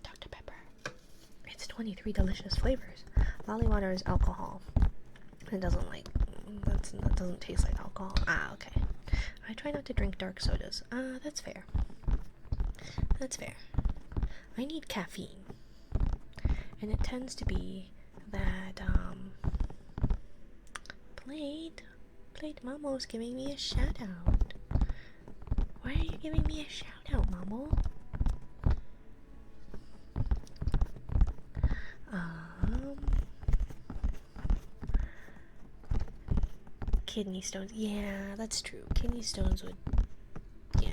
Dr. Pepper. It's 23 delicious flavors. Lolly water is alcohol. It doesn't that doesn't taste like alcohol. Ah, okay. I try not to drink dark sodas. That's fair. That's fair. I need caffeine. And it tends to be that, Plate Momo's giving me a shout out. Why are you giving me a shout out, Momo? Kidney stones. Yeah, that's true. Kidney stones would... Yeah.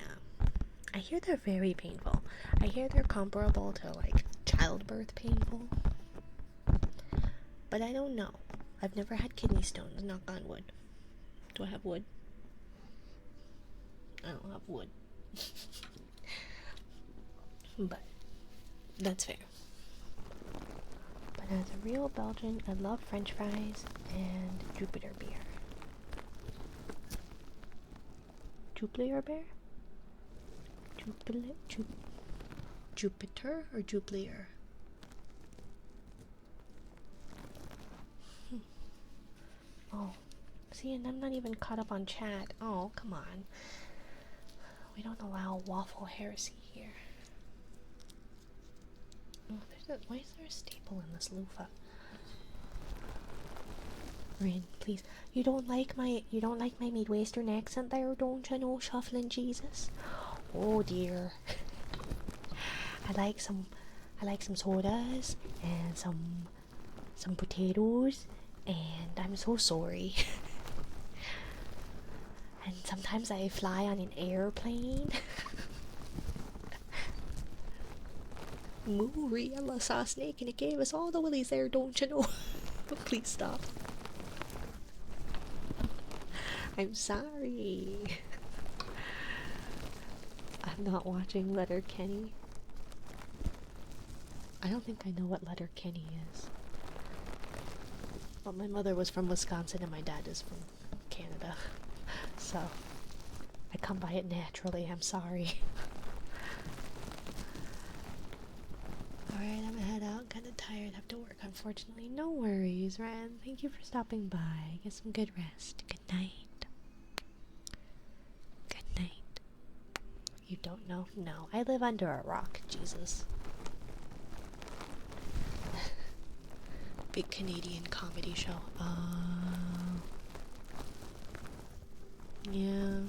I hear they're very painful. I hear they're comparable to, like, childbirth painful. But I don't know. I've never had kidney stones, knock on wood. Do I have wood? I don't have wood. But that's fair. But as a real Belgian, I love French fries and Jupiter beer. Jupiter beer? Jupiter or Jupiter? Oh, see, and I'm not even caught up on chat. Oh, come on. We don't allow waffle heresy here. Oh, why is there a staple in this loofah? Rin, please. You don't like my Midwestern accent there, don't you know, shuffling Jesus? Oh dear. I like some sodas and some potatoes, and I'm so sorry. And sometimes I fly on an airplane. Muriella saw a snake and it gave us all the willies there, don't you know? Please stop. I'm sorry. I'm not watching Letterkenny. I don't think I know what Letterkenny is. But my mother was from Wisconsin and my dad is from Canada. So, I come by it naturally, I'm sorry. Alright, I'm gonna head out. Kinda tired, have to work, unfortunately. No worries, Ren. Thank you for stopping by. Get some good rest. Good night. Good night. You don't know? No. I live under a rock, Jesus. Big Canadian comedy show. Yeah.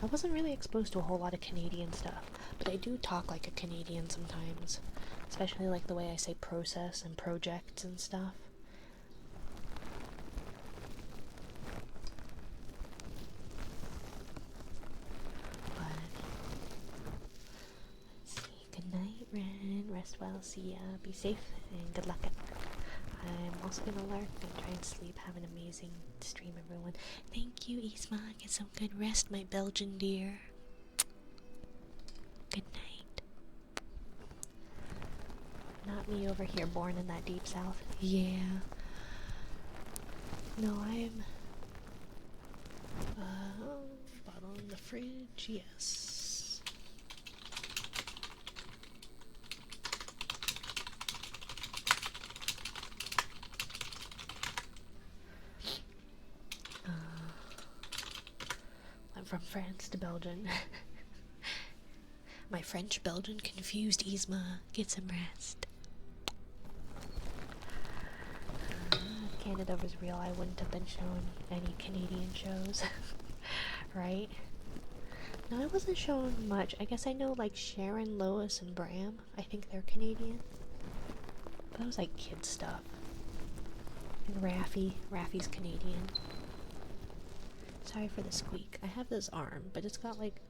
I wasn't really exposed to a whole lot of Canadian stuff, but I do talk like a Canadian sometimes, especially like the way I say process and projects and stuff. But let's see. Good night, Ren. Rest well. See ya. Be safe and good luck at work. I'm also gonna lurk and try and sleep. Have an amazing stream, everyone. Thank you, Isma. Get some good rest, my Belgian dear. Good night. Not me over here, born in that deep south. Yeah. No, I'm... bottle in the fridge, yes. From France to Belgian. My French-Belgian confused Isma. Get some rest. If Canada was real, I wouldn't have been shown any Canadian shows. Right? No, I wasn't shown much. I guess I know like Sharon, Lois, and Bram. I think they're Canadian. But that was like kid stuff. And Raffy's Canadian. Sorry for the squeak. I have this arm, but it's got like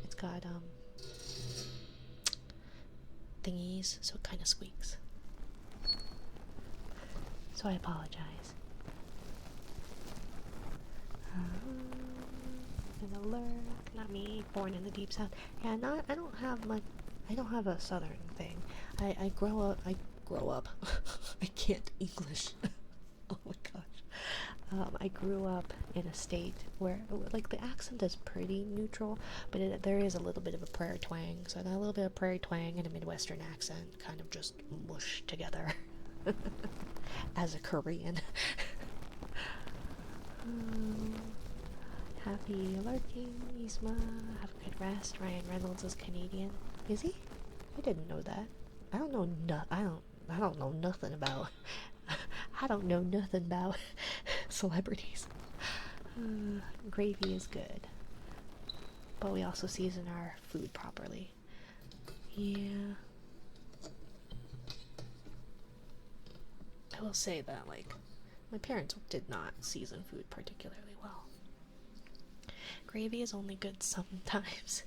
It's got thingies, so it kind of squeaks. So I apologize. An alert, not me, born in the deep south. Yeah, not, I don't have much, I don't have a southern thing. I grow up, I can't English. Oh my gosh. I grew up in a state where, like, the accent is pretty neutral, but there is a little bit of a prairie twang. So I got a little bit of prairie twang and a Midwestern accent, kind of just mushed together as a Korean. Happy lurking, Isma. Have a good rest. Ryan Reynolds is Canadian. Is he? I didn't know that. I don't know. I don't know nothing about. I don't know nothing about celebrities. Gravy is good, but we also season our food properly. Yeah. I will say that, like, my parents did not season food particularly well. Gravy is only good sometimes.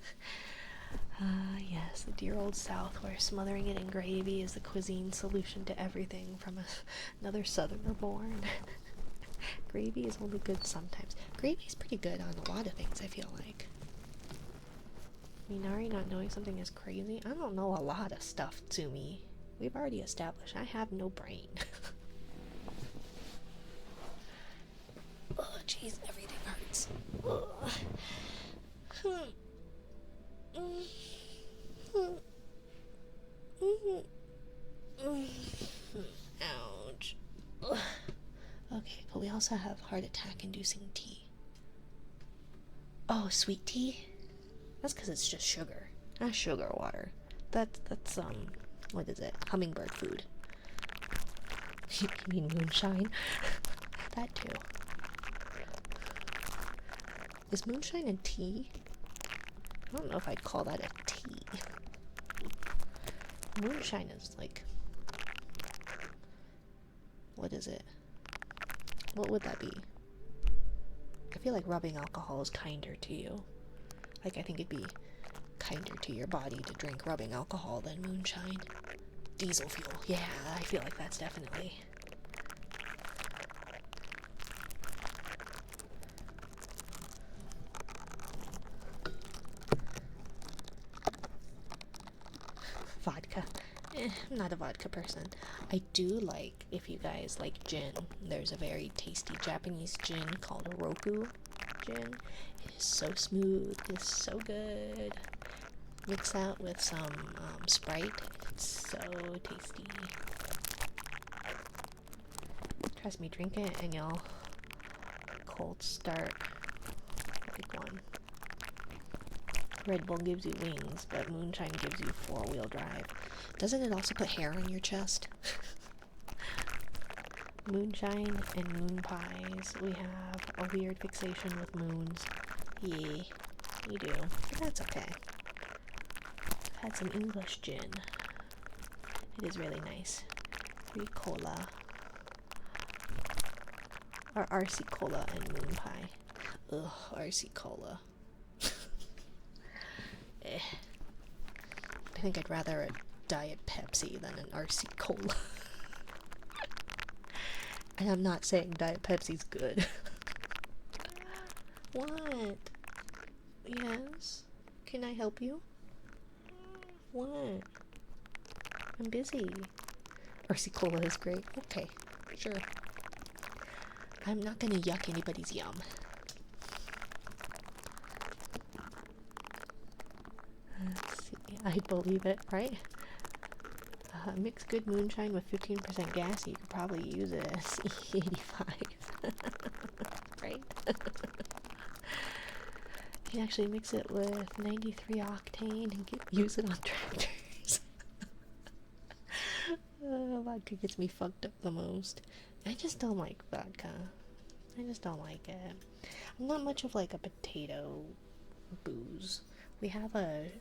Yes, the dear old South, where smothering it in gravy is the cuisine solution to everything from another southerner born. Gravy is only good sometimes. Gravy is pretty good on a lot of things, I feel like. Minari not knowing something is crazy. I don't know a lot of stuff, to me. We've already established I have no brain. Oh, jeez, everything hurts. Ouch. Okay, but we also have heart attack inducing tea. Oh, sweet tea? That's because it's just sugar. Not sugar water. That's what is it? Hummingbird food. You mean moonshine? That too. Is moonshine a tea? I don't know if I'd call that a tea. Moonshine is like... What is it? What would that be? I feel like rubbing alcohol is kinder to you. Like, I think it'd be kinder to your body to drink rubbing alcohol than moonshine. Diesel fuel. Yeah, I feel like that's definitely... Vodka. I'm not a vodka person. I do like, if you guys like gin, there's a very tasty Japanese gin called Roku gin. It is so smooth. It is so good. Mix that with some Sprite. It's so tasty. Trust me, drink it and you'll cold start like one. Red Bull gives you wings, but moonshine gives you 4-wheel drive. Doesn't it also put hair on your chest? Moonshine and moon pies. We have a weird fixation with moons. Yeah, we do. But that's okay. I've had some English gin. It is really nice. Free cola. Or RC cola and moon pie. Ugh, RC cola. I think I'd rather a Diet Pepsi than an RC Cola. And I'm not saying Diet Pepsi's good. What? Yes? Can I help you? What? I'm busy. RC Cola is great. Okay, sure. I'm not gonna yuck anybody's yum. Let's see. I believe it, right? Mix good moonshine with 15% gas. You could probably use it as E85. Right? You can actually mix it with 93 octane and use it on tractors. Vodka gets me fucked up the most. I just don't like vodka. I just don't like it. I'm not much of like a potato booze. We have a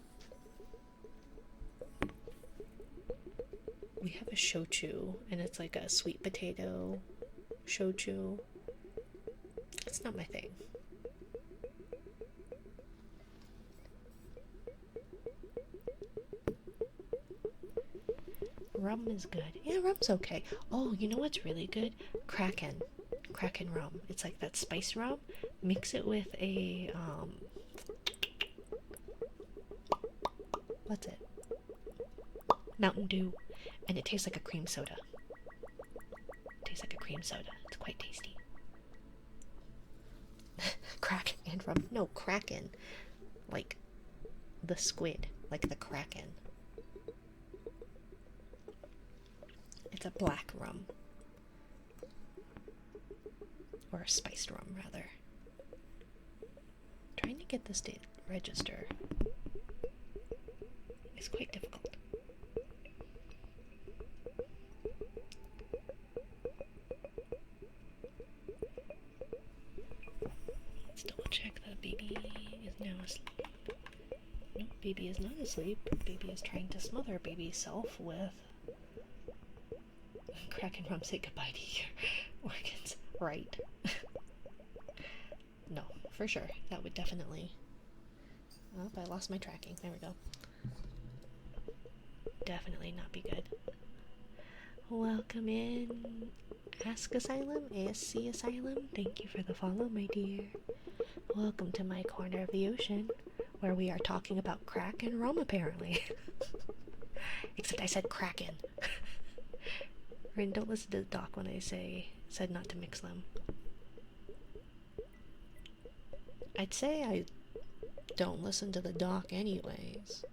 shochu, and it's like a sweet potato shochu. It's not my thing. Rum is good. Yeah, rum's okay. Oh, you know what's really good? Kraken. Kraken rum. It's like that spice rum. Mix it with a, what's it? Mountain Dew. And it tastes like a cream soda. It tastes like a cream soda. It's quite tasty. Kraken and rum. No, Kraken. Like the squid. Like the Kraken. It's a black rum. Or a spiced rum, rather. Trying to get this to register is quite difficult. Let's double check that baby is now asleep. No, baby is not asleep. Baby is trying to smother baby self with Kraken rum. Say goodbye to your organs. Right. No, for sure. That would definitely... Oh, I lost my tracking. There we go. Definitely not be good. Welcome in, Ask Asylum, ASC Asylum. Thank you for the follow, my dear. Welcome to my corner of the ocean, where we are talking about crack and rum, apparently. Except I said Kraken. Rin, don't listen to the doc when I said not to mix them. I'd say I don't listen to the doc anyways.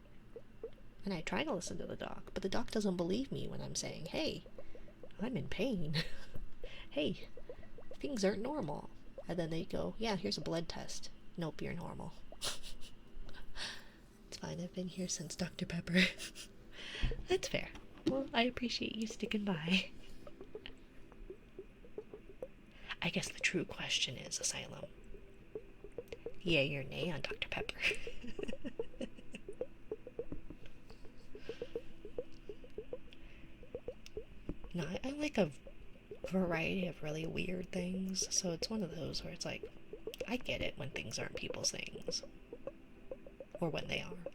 And I try to listen to the doc, but the doc doesn't believe me when I'm saying, hey, I'm in pain. Hey, things aren't normal. And then they go, yeah, here's a blood test. Nope, you're normal. It's fine, I've been here since Dr. Pepper. That's fair. Well, I appreciate you sticking by. I guess the true question is, Asylum, yay or nay on Dr. Pepper? No, I like a variety of really weird things, so it's one of those where it's like, I get it when things aren't people's things. Or when they are.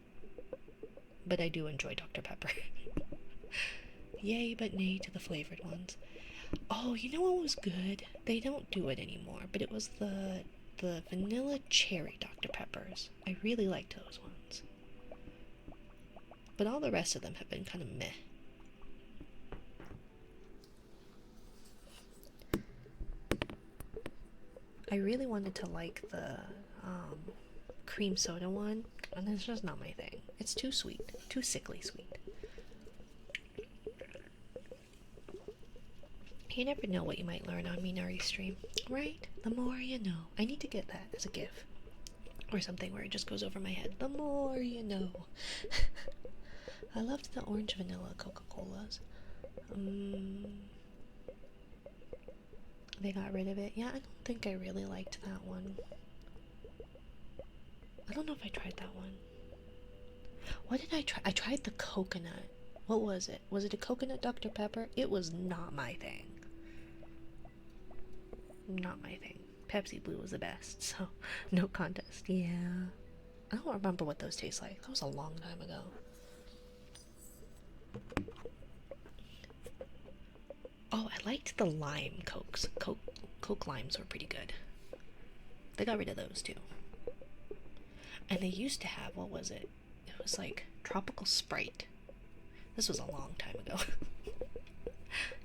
But I do enjoy Dr. Pepper. Yay, but nay to the flavored ones. Oh, you know what was good? They don't do it anymore, but it was the vanilla cherry Dr. Peppers. I really liked those ones. But all the rest of them have been kind of meh. I really wanted to like the cream soda one, and it's just not my thing. It's too sweet, too sickly sweet. You never know what you might learn on Minari stream, right? The more you know. I need to get that as a gif. Or something where it just goes over my head. The more you know. I loved the orange vanilla Coca-Colas. They got rid of it. Yeah, I don't think I really liked that one. I don't know if I tried that one. What did I try? I tried the coconut. What was it? Was it a coconut Dr. Pepper? It was not my thing. Not my thing. Pepsi Blue was the best, so no contest. Yeah. I don't remember what those taste like. That was a long time ago. Oh, I liked the lime Cokes. Coke limes were pretty good. They got rid of those too. And they used to have, what was it? It was like Tropical Sprite. This was a long time ago.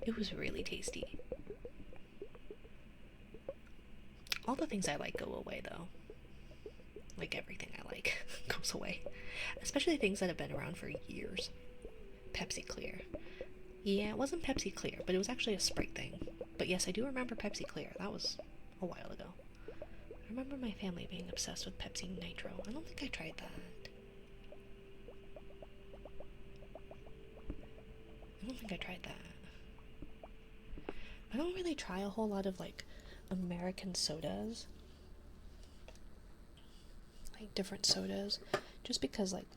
It was really tasty. All the things I like go away though. Like everything I like goes away. Especially things that have been around for years. Pepsi Clear. Yeah, it wasn't Pepsi Clear, but it was actually a Sprite thing. But yes, I do remember Pepsi Clear. That was a while ago. I remember my family being obsessed with Pepsi Nitro. I don't think I tried that. I don't think I tried that. I don't really try a whole lot of, like, American sodas. Like, different sodas. Just because, like,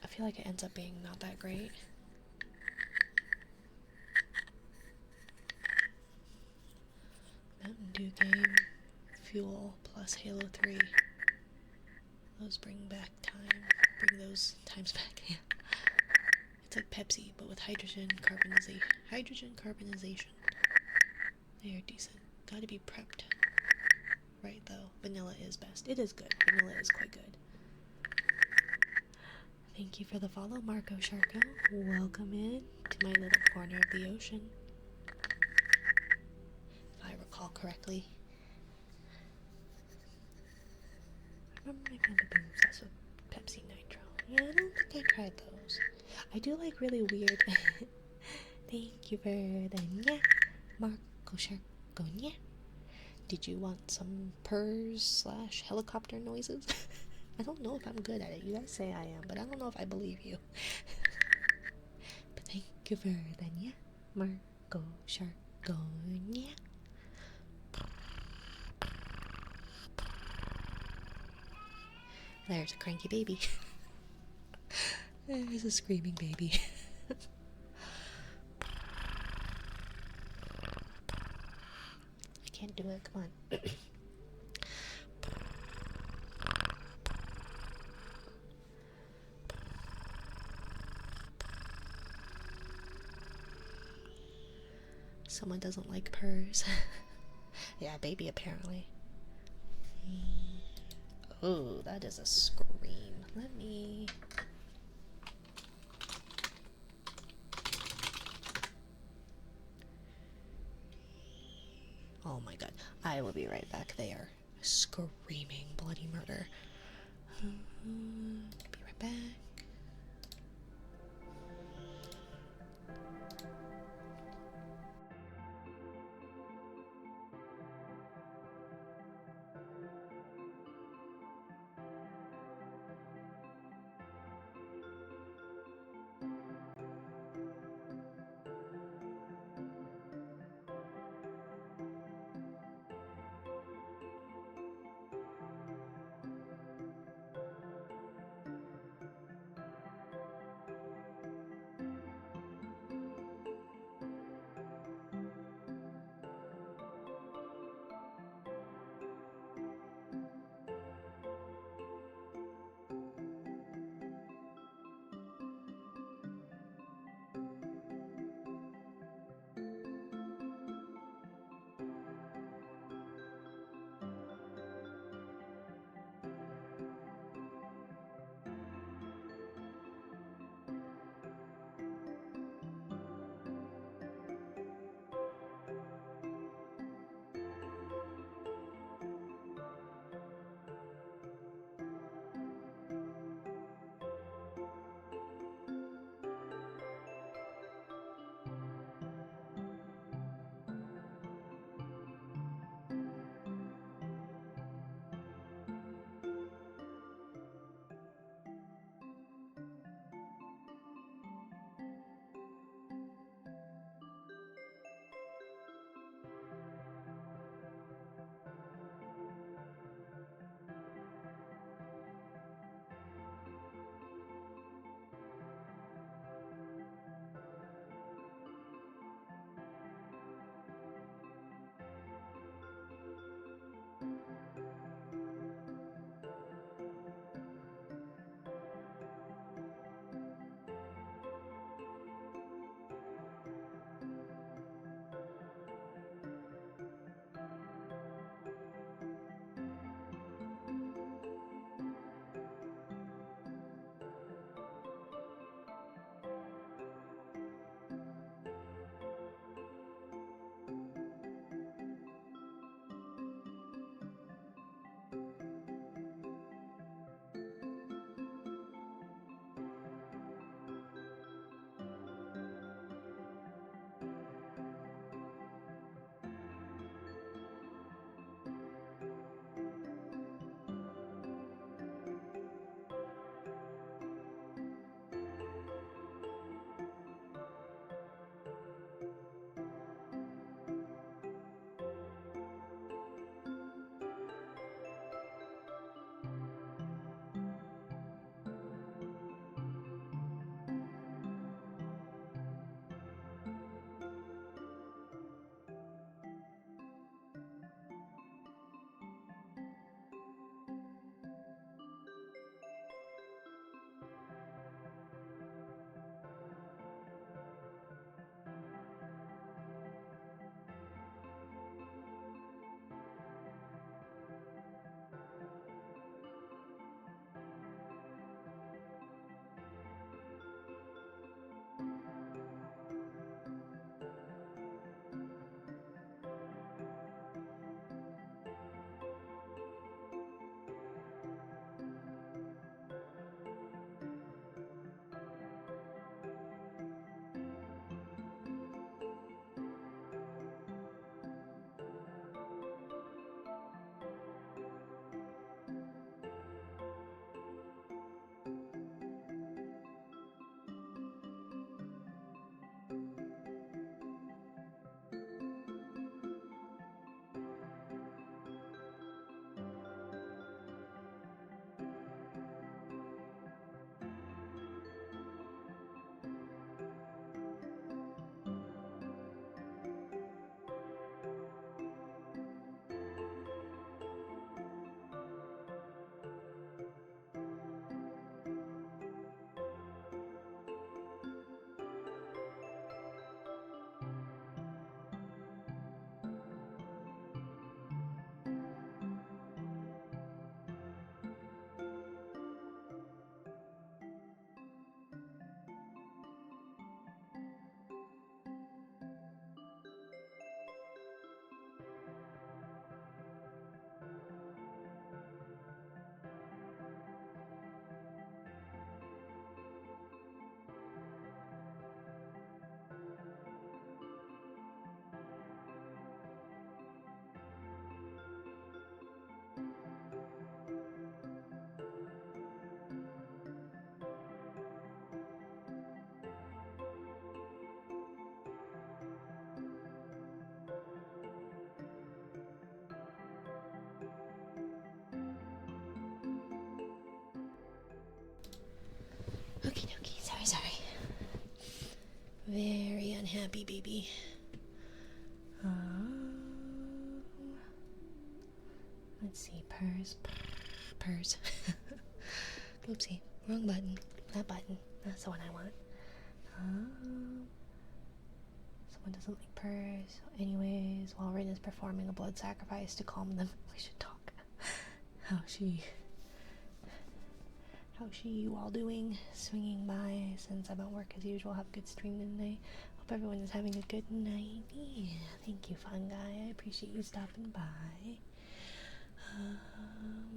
I feel like it ends up being not that great. Mountain Dew game, Fuel plus Halo 3. Those bring back time. Bring those times back. Yeah. It's like Pepsi, but with hydrogen carbonization. Hydrogen carbonization. They are decent. Gotta be prepped. Right, though. Vanilla is best. It is good. Vanilla is quite good. Thank you for the follow, Marco Sharko. Welcome in to my little corner of the ocean. If I recall correctly. I remember my family being obsessed with Pepsi Nitro. Yeah, I don't think I tried those. I do like really weird. Thank you for the nya, Marco Sharko nya. Did you want some purrs / helicopter noises? I don't know if I'm good at it. You guys say I am, but I don't know if I believe you. But thank you for the nya, Marco Sharko nya. There's a cranky baby. There's a screaming baby. I can't do it. Come on. Someone doesn't like purrs. Yeah, baby apparently. Oh, that is a scream. Let me... Oh my god. I will be right back. They are screaming bloody murder. Be right back. Very unhappy baby. Let's see, purrs. Oopsie, wrong button. That button. That's the one I want. Someone doesn't like purrs. Anyways, while Rin is performing a blood sacrifice to calm them, we should talk. How's she you all doing? Swinging by since I'm at work as usual. Have a good stream tonight. Hope everyone is having a good night. Yeah, thank you, fun guy. I appreciate you stopping by.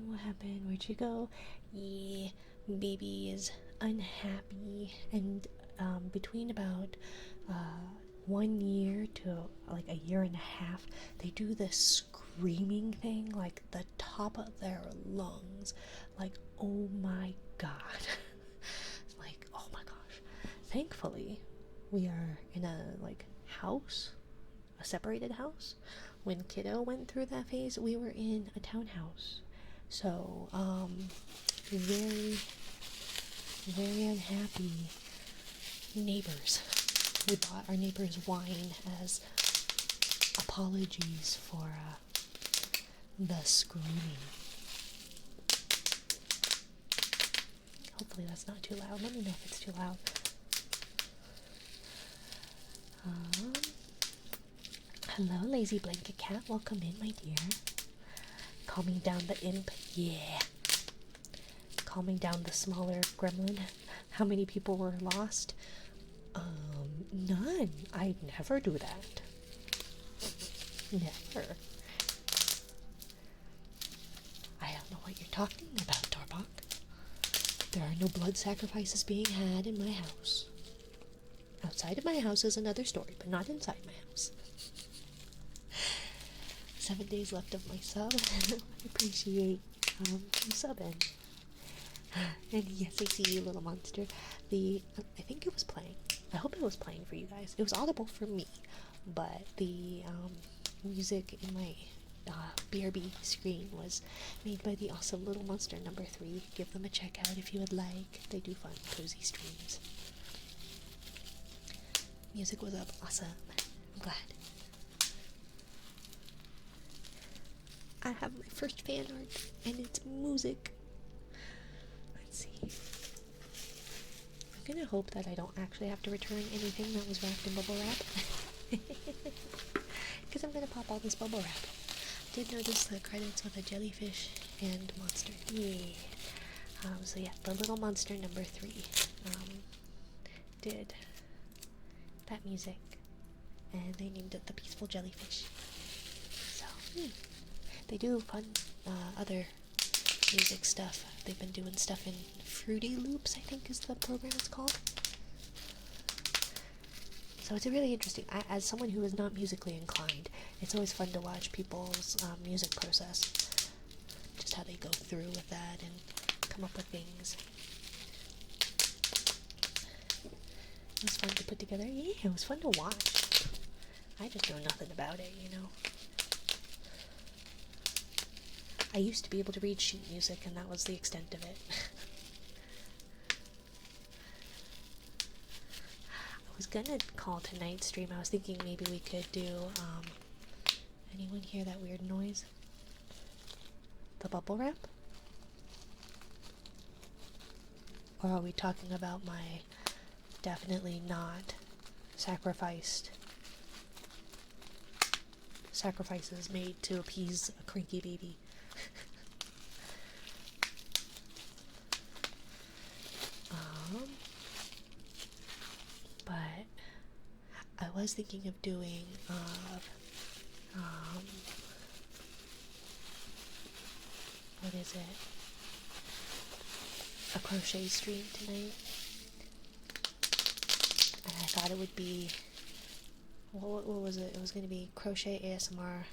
What happened? Where'd you go? Yeah, baby is unhappy, and between about 1 year to like a year and a half, they do this screaming thing like the top of their lungs, like oh my god. Like oh my gosh. Thankfully we are in a like house, a separated house. When kiddo went through that phase, we were in a townhouse, so very unhappy neighbors. We bought our neighbors wine as apologies for the screaming. Hopefully that's not too loud. Let me know if it's too loud. Hello, lazy blanket cat. Welcome in, my dear. Calming down the imp. Yeah. Calming down the smaller gremlin. How many people were lost? None. I'd never do that. Never. I don't know what you're talking about, Torbok. There are no blood sacrifices being had in my house. Outside of my house is another story, but not inside my house. 7 days left of my sub. I appreciate you subbing. And yes, I see you, little monster. I think it was playing. I hope it was playing for you guys. It was audible for me, but the music in my BRB screen was made by the awesome little monster number 3. Give them a check out if you would like. They do fun, cozy streams. Music was up. Awesome. I'm glad. I have my first fan art, and it's music. Let's see. I'm gonna hope that I don't actually have to return anything that was wrapped in bubble wrap. Because I'm gonna pop all this bubble wrap. Did notice the credits with a jellyfish and monster. Yeah. So yeah, the little monster number 3 did that music, and they named it the Peaceful Jellyfish. So, they do fun other music stuff. They've been doing stuff in Fruity Loops, I think is the program it's called. So it's really interesting. As someone who is not musically inclined, it's always fun to watch people's music process. Just how they go through with that and come up with things. It was fun to put together. Yeah, it was fun to watch. I just know nothing about it, you know. I used to be able to read sheet music, and that was the extent of it. I was gonna call tonight's stream. I was thinking maybe we could do, anyone hear that weird noise? The bubble wrap? Or are we talking about my definitely not sacrifices made to appease a cranky baby? But I was thinking of doing what is it? A crochet stream tonight. And I thought it would be, what was it? It was going to be crochet ASMR,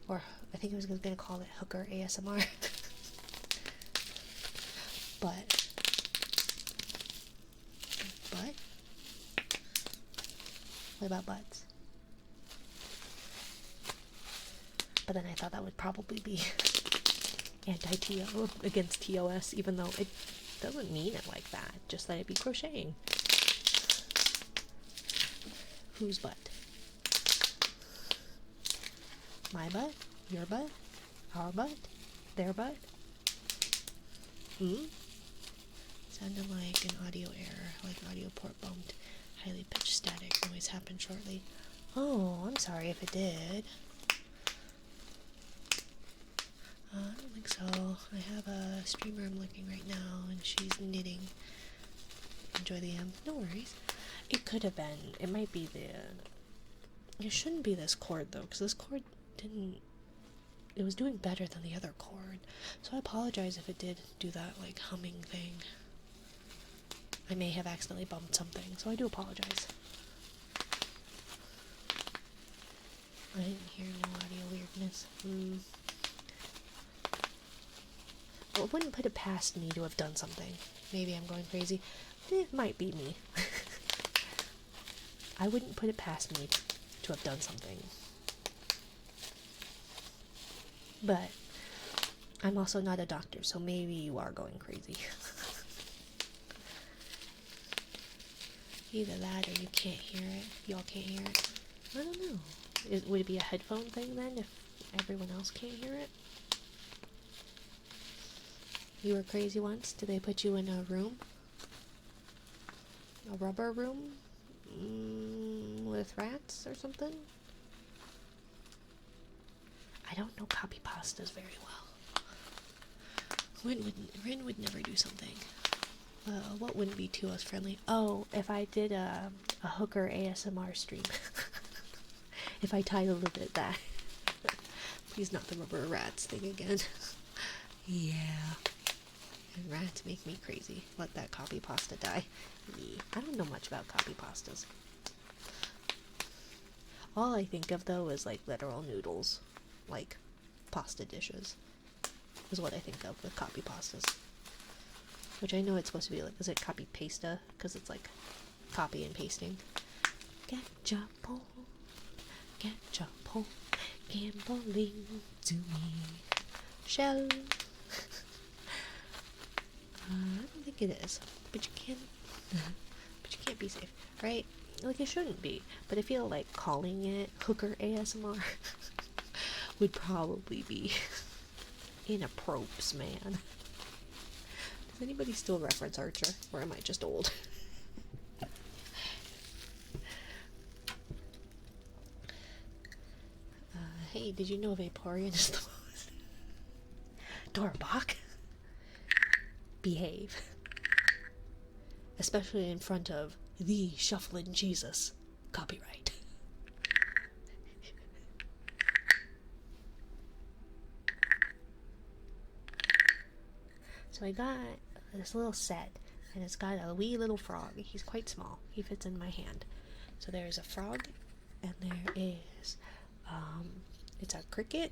or I think I was going to call it hooker ASMR. But what about butts? But then I thought that would probably be anti-TO against TOS, even though it doesn't mean it like that, just that it'd be crocheting. Whose butt? My butt? Your butt? Our butt? Their butt? Sounded like an audio error, like audio port bumped. Highly pitched static noise happened shortly. Oh, I'm sorry if it did. I don't think so. I have a streamer I'm looking right now, and she's knitting. Enjoy the no worries. It could have been. It might be the... It shouldn't be this cord, though, because this cord didn't... It was doing better than the other cord. So I apologize if it did do that, like, humming thing. I may have accidentally bumped something, so I do apologize. I didn't hear no audio weirdness. Well, it wouldn't put it past me to have done something. Maybe I'm going crazy. It might be me. I wouldn't put it past me to have done something. But I'm also not a doctor, so maybe you are going crazy. Either that or you can't hear it. Y'all can't hear it. I don't know. Would it be a headphone thing then if everyone else can't hear it? You were crazy once? Did they put you in a room? A rubber room? With rats or something? I don't know copy pastas very well. Rin would never do something. What wouldn't be too us friendly? Oh, if I did a hooker ASMR stream. If I titled it that. Please not the rubber rats thing again. Yeah. And rats make me crazy. Let that copy pasta die. I don't know much about copy pastas. All I think of, though, is, like, literal noodles. Like, pasta dishes. Is what I think of with copy pastas. Which I know it's supposed to be, like, is it copy pasta? Because it's, like, copy and pasting. Ketchup, gambling to me. Shell. I don't think it is. But you can't be safe, right? Like, it shouldn't be. But I feel like calling it hooker ASMR would probably be inappropriate, man. Does anybody still reference Archer? Or am I just old? Hey, did you know Vaporeon is the most... Dorbach? Behave. Especially in front of the Shufflin' Jesus. Copyright. So I got this little set, and it's got a wee little frog. He's quite small. He fits in my hand. So there's a frog, and there is, it's a cricket.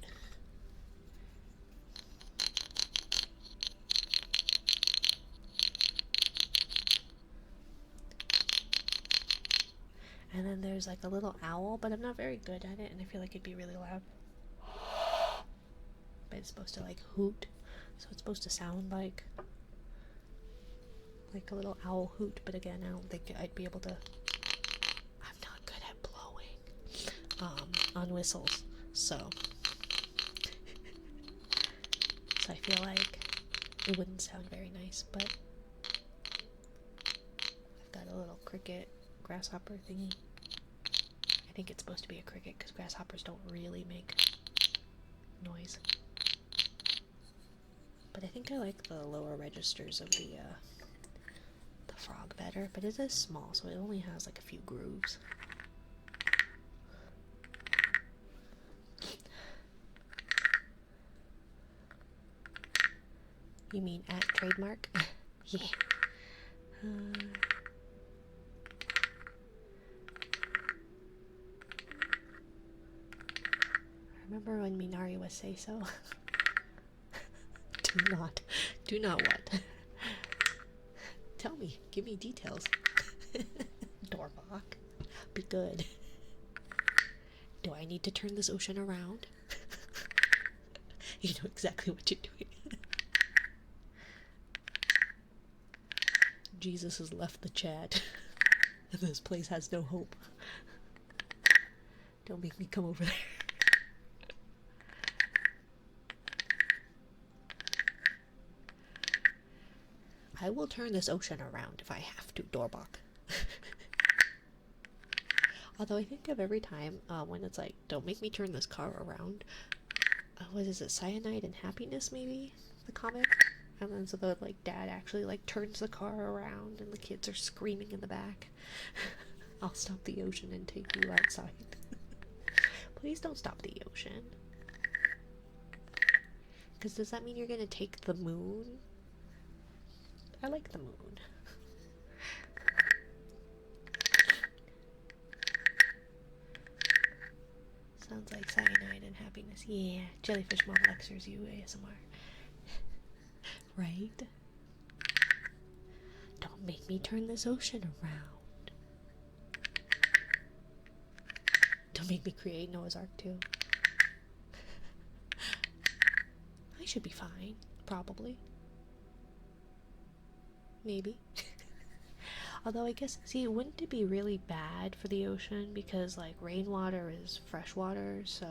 And then there's like a little owl, but I'm not very good at it, and I feel like it'd be really loud. But it's supposed to like hoot, so it's supposed to sound like a little owl hoot, but again, I don't think I'd be able to. I'm not good at blowing on whistles, so I feel like it wouldn't sound very nice, but I've got a little cricket grasshopper thingy. I think it's supposed to be a cricket because grasshoppers don't really make noise. But I think I like the lower registers of the frog better, but it is small, so it only has like a few grooves. You mean at trademark? Yeah. I remember when Minari was say so. Do not what? Tell me, give me details. Dorbach, be good. Do I need to turn this ocean around? You know exactly what you're doing. Jesus has left the chat. This place has no hope. Don't make me come over there. I will turn this ocean around if I have to, Doorbok. Although I think of every time when it's like, don't make me turn this car around. What is it, Cyanide and Happiness, maybe? The comic? And then so the like dad actually like turns the car around and the kids are screaming in the back. I'll stop the ocean and take you outside. Please don't stop the ocean. Because does that mean you're gonna take the moon? I like the moon. Sounds like Cyanide and Happiness. Yeah, Jellyfish Mom lectures you ASMR. Right? Don't make me turn this ocean around. Don't make me create Noah's Ark too. I should be fine, probably. Maybe. Although I guess, see, wouldn't it be really bad for the ocean because like rainwater is freshwater, so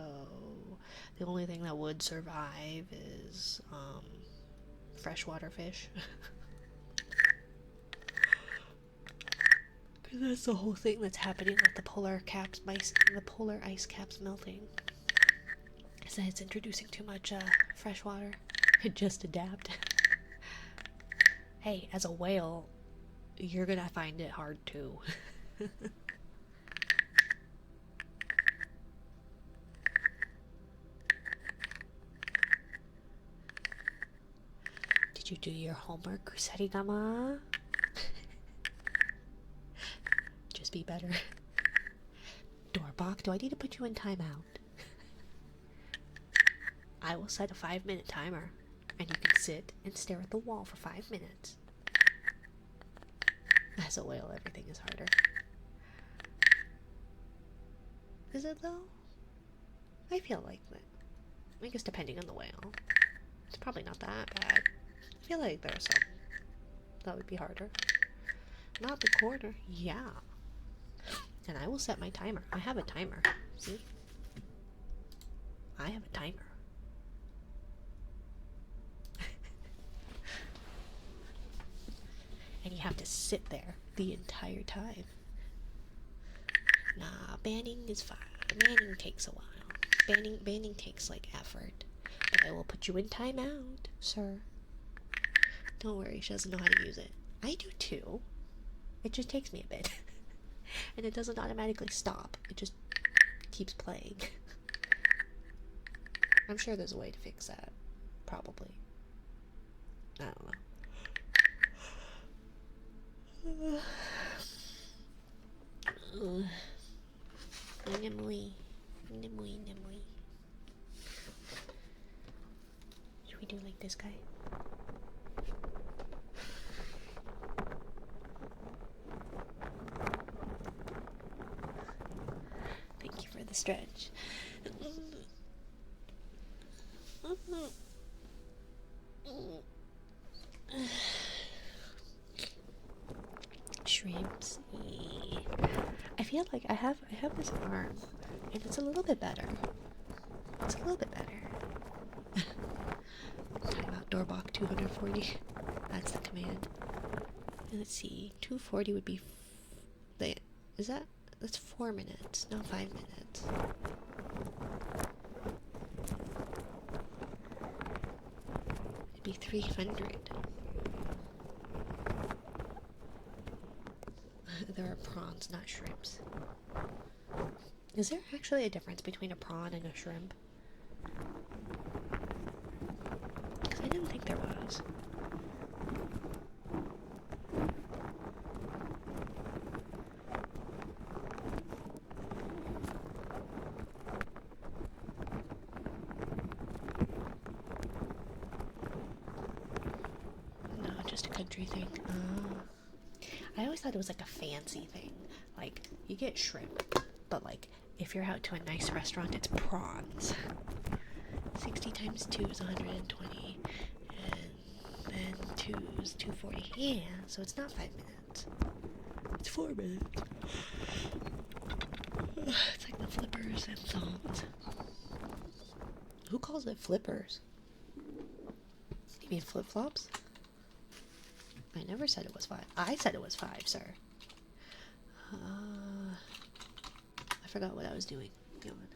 the only thing that would survive is freshwater fish. Because that's the whole thing that's happening with the polar ice caps melting. Is that it's introducing too much fresh water. Just adapt. Hey, as a whale, you're gonna find it hard too. Did you do your homework, Sarigama? Just be better. Doorbok, do I need to put you in timeout? I will set a 5-minute timer, and you can sit and stare at the wall for 5 minutes. As a whale, everything is harder. Is it though? I feel like that. I guess depending on the whale. It's probably not that bad. I feel like there are some that would be harder. Not the corner. Yeah. And I will set my timer. I have a timer. See? I have a timer. And you have to sit there the entire time. Nah, banning is fine. Banning takes a while. Banning takes like effort. But I will put you in timeout, sir. Don't worry, she doesn't know how to use it. I do too. It just takes me a bit. And it doesn't automatically stop. It just keeps playing. I'm sure there's a way to fix that. Probably. I don't know. Nimly. Should we do like this guy? Thank you for the stretch. Shrimps. I feel like I have this arm, and it's a little bit better. It's a little bit better. Time out, Doorbok 240. That's the command. And let's see, 240 would be. That's 4 minutes, not 5 minutes. It'd be 300. There are prawns, not shrimps. Is there actually a difference between a prawn and a shrimp? Because I didn't think there was. No, just a country thing. I always thought it was like a fancy thing. Like, you get shrimp, but like, if you're out to a nice restaurant, it's prawns. 60 times 2 is 120. And then 2 is 240. Yeah, so it's not 5 minutes. It's 4 minutes. It's like the flippers and thongs. Who calls it flippers? You mean flip-flops? I never said it was 5. I said it was 5, sir. I forgot what I was doing. Go on.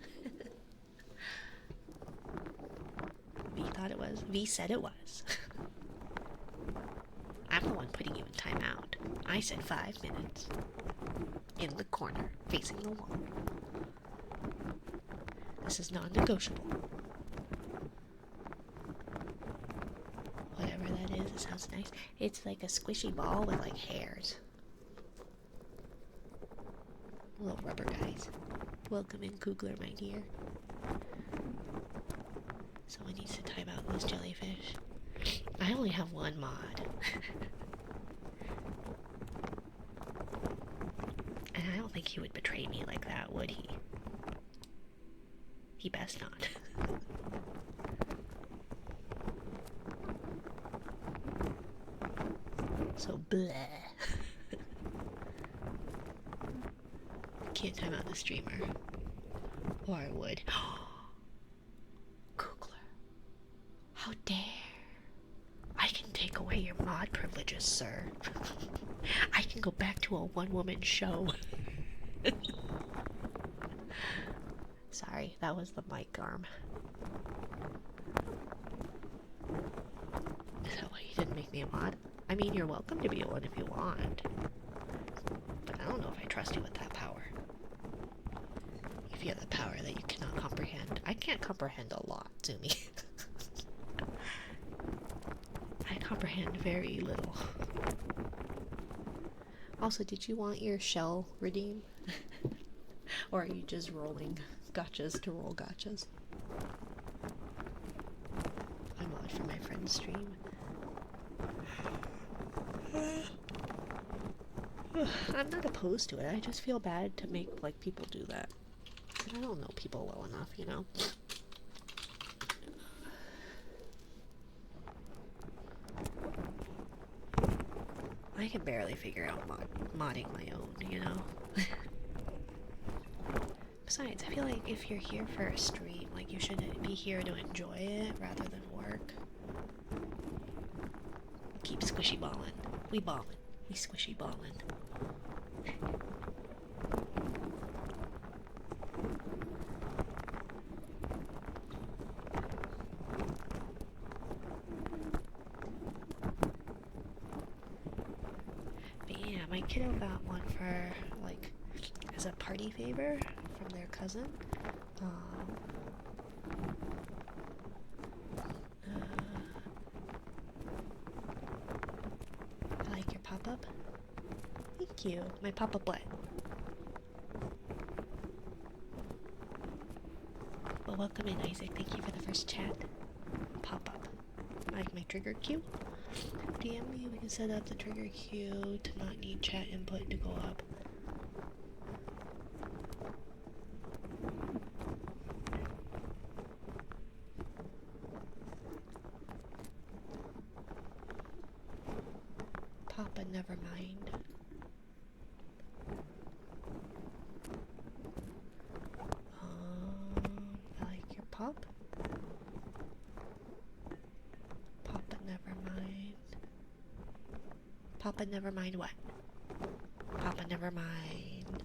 V thought it was. V said it was. I'm the one putting you in timeout. I said 5 minutes. In the corner, facing the wall. This is non-negotiable. Whatever that is, it sounds nice. It's like a squishy ball with like hairs. Little rubber guys. Welcome in, Kugler, my dear. Someone needs to time out those jellyfish. I only have one mod. And I don't think he would betray me like that, would he? He best not. So bleh. Can't time out the streamer. Or I would. Kugler. How dare. I can take away your mod privileges, sir. I can go back to a one-woman show. Sorry, that was the mic arm. Is that why you didn't make me a mod? I mean, you're welcome to be one if you want. But I don't know if I trust you with that power. If you have the power that you cannot comprehend. I can't comprehend a lot, Zumi. I comprehend very little. Also, did you want your shell redeemed? Or are you just rolling gotchas to roll gotchas? I mod for my friend's stream. I'm not opposed to it. I just feel bad to make like people do that. And I don't know people well enough, you know? I can barely figure out modding my own, you know? Besides, I feel like if you're here for a stream, like you should be here to enjoy it rather than work. Keep squishy ballin'. We ballin'. We squishy ballin'. But yeah, my kiddo got one for, like, as a party favor from their cousin. I like your pop-up. Thank you. My pop-up what? Well, welcome in, Isaac. Thank you for the first chat. Pop-up. Like my trigger cue. DM me, we can set up the trigger queue to not need chat input to go up. Papa, never mind. I like your pop. Papa, never mind. Papa, never mind what? Papa, never mind.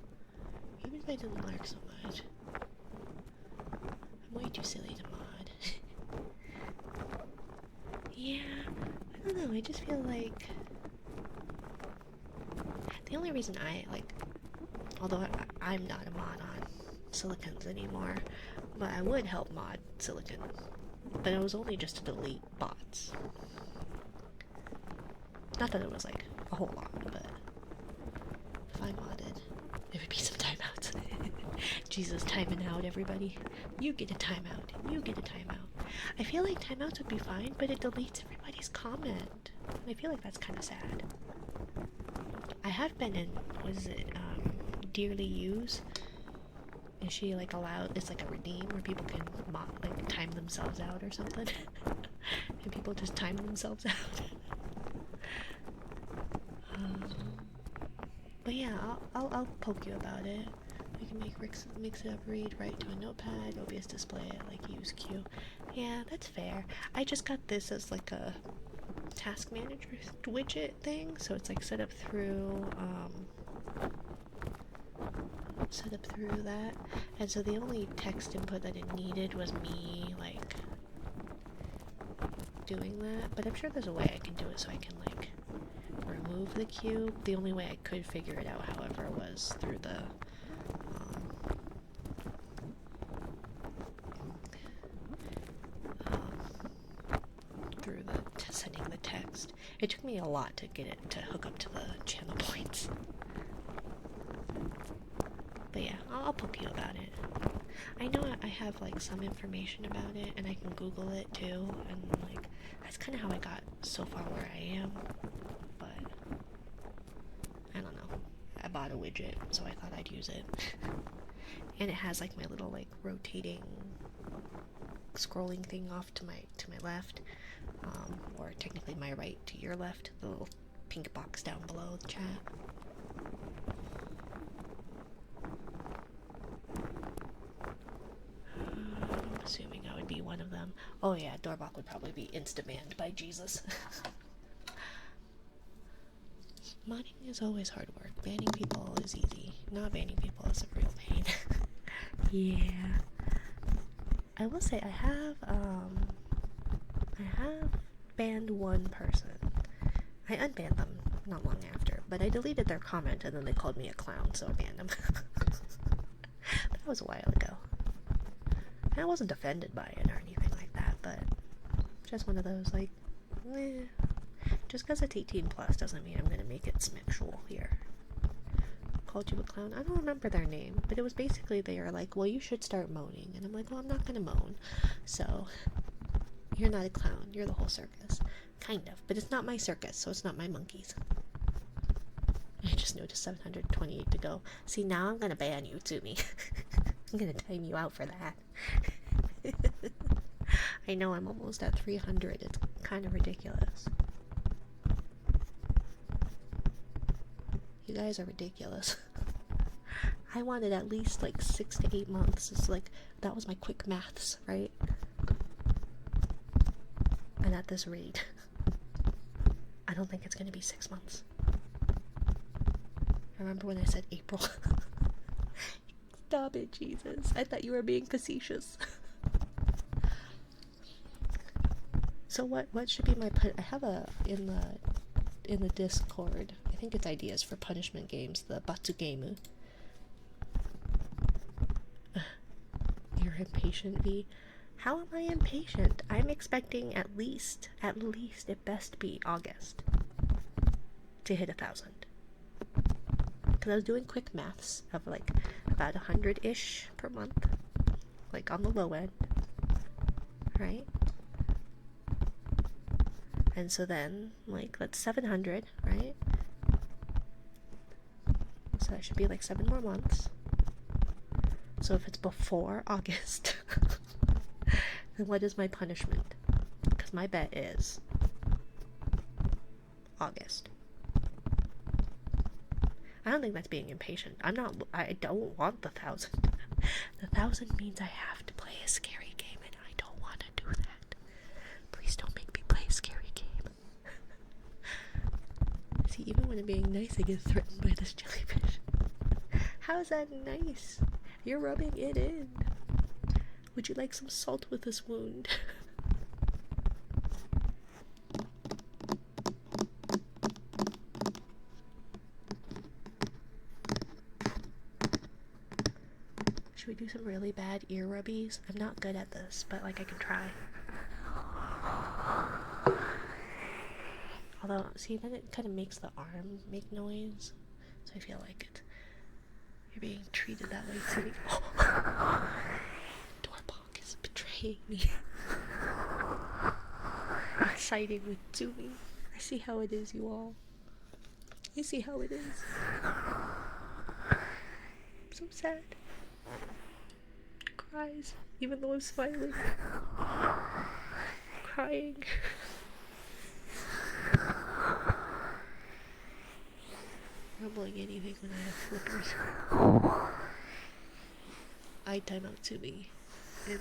Even if I didn't like so much. I'm way too silly to mod. Yeah, I don't know, I just feel like... The only reason I, like... Although I'm not a mod on Silicons anymore, but I would help mod Silicon. But it was only just to delete bots. Not that it was like a whole lot, but if I modded, there would be some timeouts. Jesus, timing out everybody. You get a timeout. You get a timeout. I feel like timeouts would be fine, but it deletes everybody's comment. I feel like that's kind of sad. I have been in, what is it, Dearly Use. Is she like allowed, it's like a redeem where people can like time themselves out or something. And people just time themselves out. But yeah, I'll poke you about it. can mix it up, read, write to a notepad, OBS display it, like use Q. Yeah, that's fair. I just got this as like a task manager widget thing, so it's like set up through that, and so the only text input that it needed was me like doing that, but I'm sure there's a way I can do it so I can like remove the cube. The only way I could figure it out, however, was through the sending the text. It took me a lot to get it to hook up to the channel points. But yeah, I'll poke you about it. I know I have like some information about it, and I can Google it too, and like that's kind of how I got so far where I am. But I don't know. I bought a widget, so I thought I'd use it. And it has like my little like rotating scrolling thing off to my left, or technically my right to your left, the little pink box down below the chat. I'm assuming I would be one of them. Oh yeah, Doorbok would probably be insta-banned by Jesus. Modding is always hard work. Banning people is easy. Not banning people is a real pain. Yeah. I will say I have banned one person. I unbanned them not long after, but I deleted their comment and then they called me a clown, so I banned them. That was a while ago. And I wasn't offended by it or anything like that, but just one of those like, just because it's 18 plus doesn't mean I'm gonna make it sexual here. Called you a clown? I don't remember their name, but it was basically they were like, well, you should start moaning, and I'm like, well, I'm not gonna moan, so you're not a clown, you're the whole circus. Kind of, but it's not my circus, so it's not my monkeys. I just noticed 728 to go. See, now I'm gonna ban you, Tsumi. I'm gonna time you out for that. I know I'm almost at 300, it's kind of ridiculous. You guys are ridiculous. I wanted at least like 6 to 8 months. It's like, that was my quick maths, right? And at this rate, I don't think it's gonna be 6 months. I remember when I said April. Stop it, Jesus. I thought you were being facetious. So what should be my I have a in the Discord. I think it's ideas for punishment games, the Batsugame. You're impatient, V. How am I impatient? I'm expecting at least it best be August to hit 1,000. Because I was doing quick maths of like about 100-ish per month, like on the low end, right? And so then, like, that's 700, right? So that should be like 7 more months. So if it's before August, then what is my punishment? Because my bet is August. I don't think that's being impatient. I don't want the 1,000. The 1,000 means I have to play a scary game, and I don't want to do that. Please don't make me play a scary game. See, even when I'm being nice, I get threatened by this jellyfish. How's that nice? You're rubbing it in. Would you like some salt with this wound? Should we do some really bad ear rubbies? I'm not good at this, but like I can try. Although, see, then it kind of makes the arm make noise, so I feel like you're being treated that way too. Doorbok is betraying me. I'm siding with Tsumi. I see how it is, you all. I see how it is. I'm so sad. Cries, even though I'm smiling. Crying. Rumbling anything when I have flippers. I time out to me in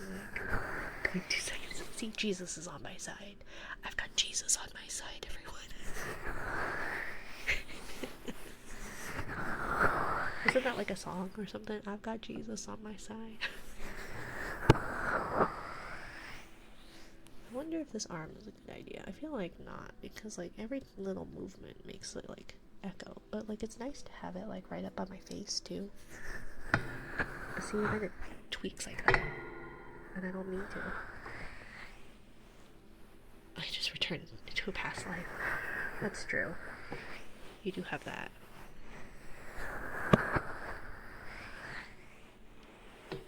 like 2 seconds. See, Jesus is on my side. I've got Jesus on my side, everyone. Isn't that like a song or something? I've got Jesus on my side. I wonder if this arm is a good idea. I feel like not, because like every little movement makes it like echo. But like it's nice to have it like right up on my face too. See, then it tweaks like that, and I don't need to. I just returned to a past life. That's true. You do have that.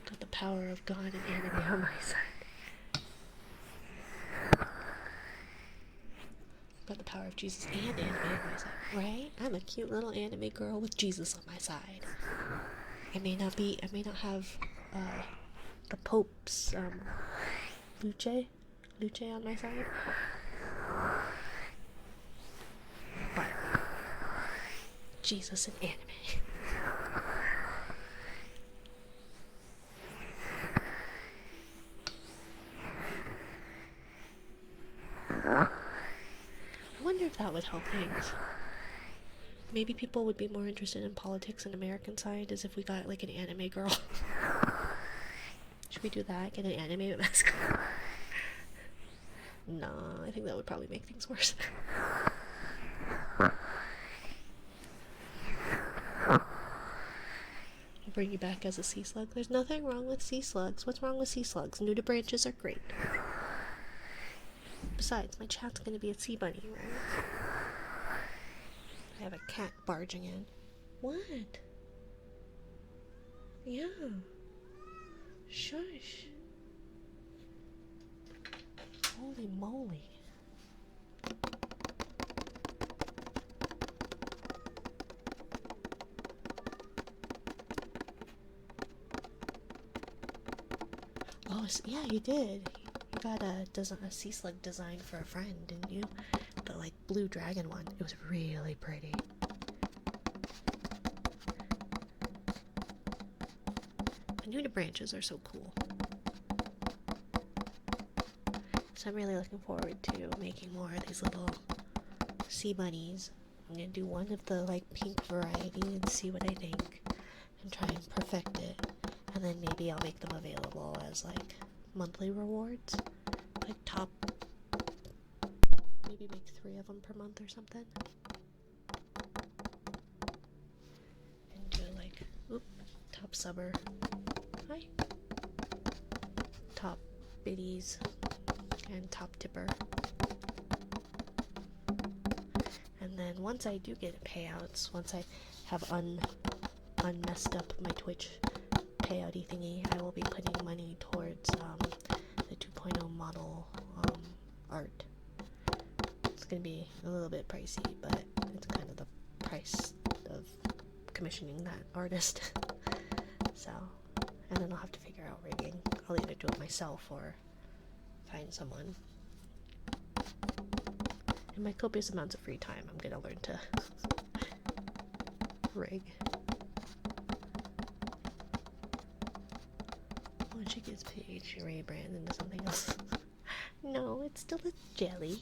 Got the power of God and anime on my side. Got the power of Jesus and anime on my side, right? I'm a cute little anime girl with Jesus on my side. I may not have the Pope's Luce on my side, but Jesus and anime. I wonder if that would help things. Maybe people would be more interested in politics on American side as if we got like an anime girl. Should we do that? Get an anime mascot? No, I think that would probably make things worse. I'll bring you back as a sea slug. There's nothing wrong with sea slugs. What's wrong with sea slugs? Nudibranches are great. Besides, my chat's gonna be a sea bunny, right? I have a cat barging in. What? Yeah. Shush. Holy moly. Oh, yeah, you did. You got a sea slug design for a friend, didn't you? The like blue dragon one. It was really pretty. The nudibranches are so cool. So I'm really looking forward to making more of these little sea bunnies. I'm gonna do one of the like pink variety and see what I think and try and perfect it, and then maybe I'll make them available as like monthly rewards, like maybe make 3 of them per month or something, and do like top subber, hi, top biddies, and top tipper. And then once I do get payouts, once I have unmessed up my Twitch payouty thingy, I will be putting money towards the 2.0 model art. It's gonna be a little bit pricey, but it's kind of the price of commissioning that artist. So, and then I'll have to figure out rigging. I'll either do it myself or find someone. In my copious amounts of free time, I'm gonna learn to rig. When she gets paid, she rebrands into something else. No, it's still a jelly.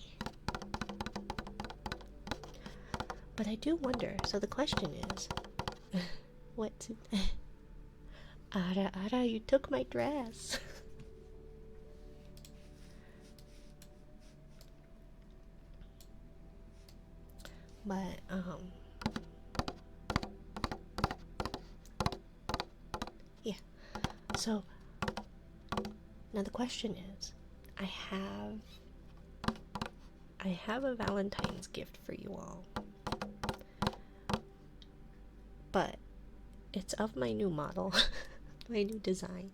But I do wonder, so the question is, what's it? Ara, you took my dress. But, yeah. So, now the question is, I have a Valentine's gift for you all. But, it's of my new model, my new design.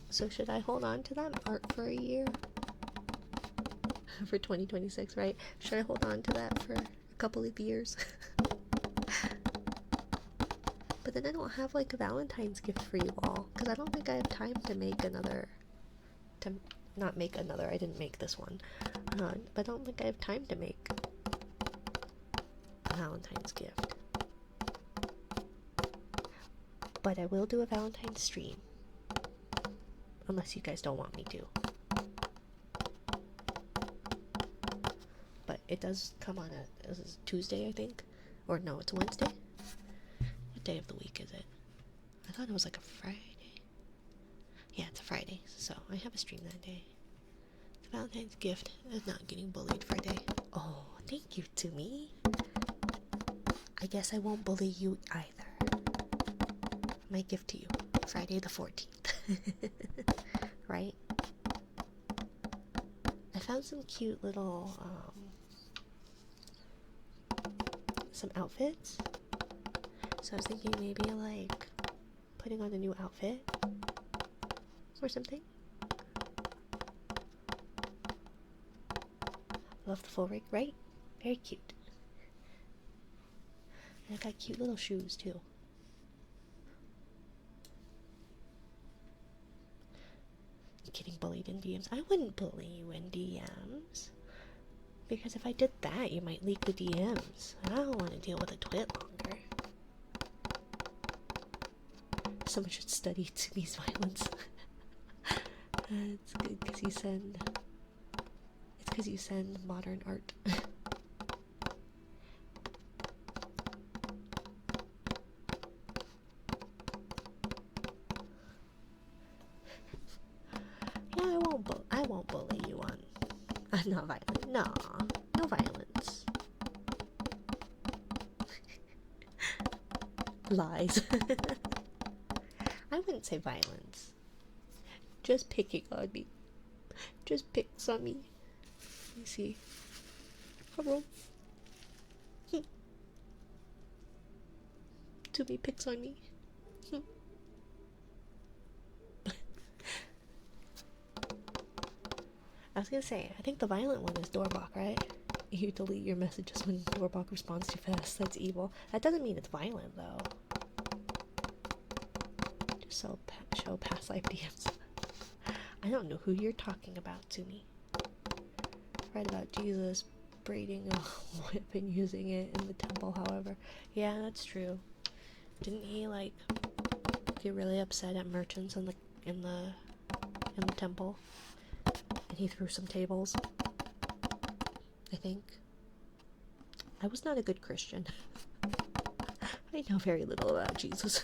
So should I hold on to that art for a year? For 2026, right? Should I hold on to that for a couple of years? But then I don't have like a Valentine's gift for you all, because I don't think I have time to make another, I didn't make this one, but I don't think I have time to make a Valentine's gift. But I will do a Valentine's stream. Unless you guys don't want me to. But it does come on a Tuesday, I think. Or no, it's a Wednesday. What day of the week is it? I thought it was like a Friday. Yeah, it's a Friday, so I have a stream that day. The Valentine's gift is not getting bullied for a day. Oh, thank you to me. I guess I won't bully you either. My gift to you, Friday the 14th. Right? I found some cute little, some outfits. So I was thinking maybe like putting on a new outfit or something. Love the full rig, right? Very cute. And I got cute little shoes too. Getting bullied in DMs. I wouldn't bully you in DMs. Because if I did that, you might leak the DMs. And I don't want to deal with a twit longer. Someone should study Tsumi's violence. It's good because you send... It's because you send modern art. Yeah, I won't bully you on... I'm not violent. No, no violence. Lies. I wouldn't say violence. Just picking on me. Just picks on me. Let me see. Hello. To me picks on me. I was gonna say, I think the violent one is Doorbok, right? You delete your messages when Doorbok responds too fast. That's evil. That doesn't mean it's violent, though. Just show past life DMs. I don't know who you're talking about, to me. Read about Jesus braiding a whip and using it in the temple, however. Yeah, that's true. Didn't he, like, get really upset at merchants in the temple? And he threw some tables, I think. I was not a good Christian. I know very little about Jesus.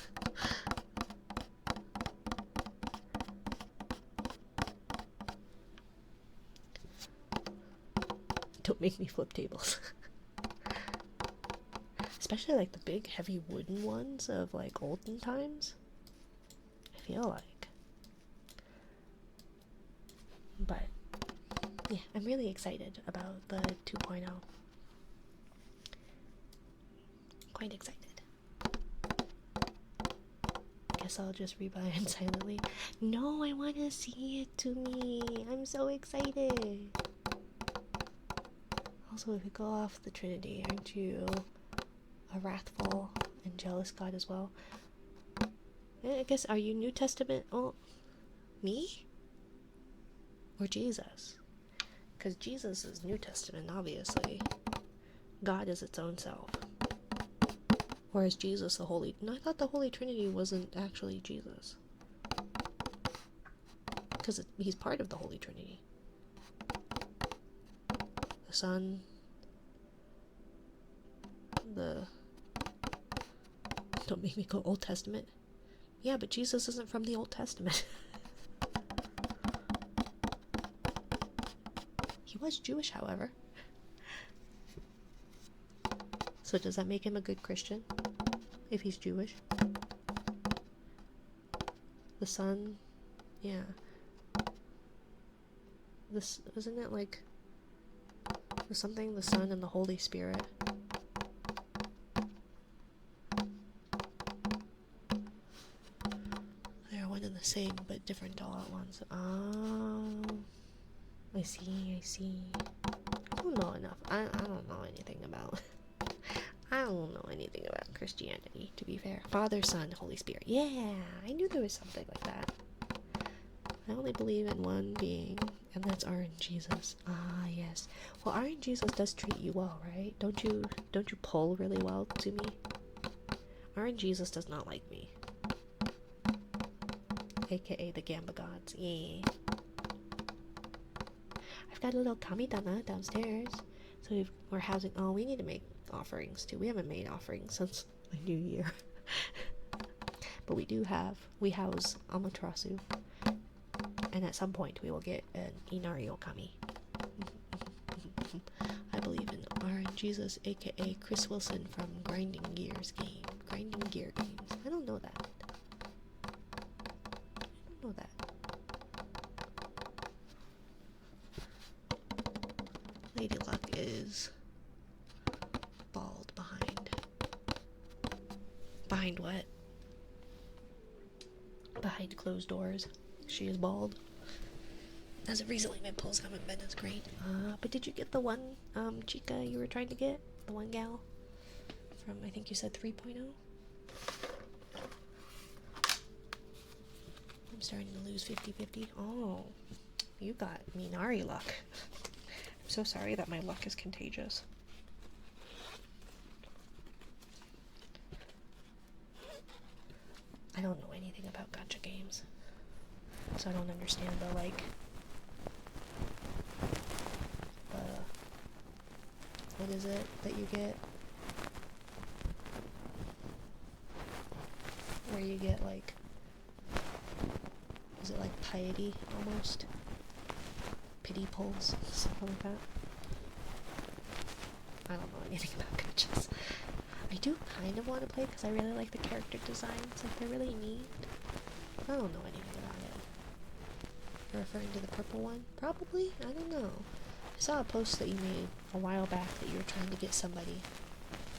Don't make me flip tables. Especially like the big heavy wooden ones of like olden times. I feel like. But yeah, I'm really excited about the 2.0. Quite excited. Guess I'll just rebuy it silently. No, I want to see it to me. I'm so excited. Also, if we go off the Trinity, aren't you a wrathful and jealous God as well? I guess, are you New Testament? Oh, me? Or Jesus? Because Jesus is New Testament, obviously. God is its own self. Or is Jesus the Holy... No, I thought the Holy Trinity wasn't actually Jesus. Because he's part of the Holy Trinity. The Son... Don't make me go Old Testament. Yeah, but Jesus isn't from the Old Testament. He was Jewish, however. So does that make him a good Christian? If he's Jewish? The Son? Yeah. This, isn't it like... something, the Son and the Holy Spirit? They're one and the same, but different all at once. Oh... I see. I don't know enough. I don't know anything about... I don't know anything about Christianity, to be fair. Father, Son, Holy Spirit. Yeah, I knew there was something like that. I only believe in one being, and that's our Jesus. Ah, yes. Well, our Jesus does treat you well, right? Don't you pull really well to me? Our Jesus does not like me. aka the Gamba Gods. Yeah. I've got a little kamidana downstairs. So we're housing. Oh, we need to make offerings too. We haven't made offerings since the new year. But we house Amaterasu. And at some point we will get an Inari Okami. I believe in RNGesus, aka Chris Wilson from Grinding Gear games. I don't know that. Lady Luck is bald behind. Behind what? Behind closed doors. She is bald. As of recently, my pulls haven't been as great. But did you get the one chica you were trying to get? The one gal? From, I think you said 3.0? I'm starting to lose 50-50. Oh, you got Minari luck. I'm so sorry that my luck is contagious. I don't know anything about gacha games. So I don't understand the, like, what is it that you get? Where you get, like, is it like piety, almost? Pity pulls, something like that. I don't know anything about gachas. I do kind of want to play because I really like the character designs, like, they're really neat. I don't know anything about it. You're referring to the purple one? Probably? I don't know. I saw a post that you made a while back that you were trying to get somebody.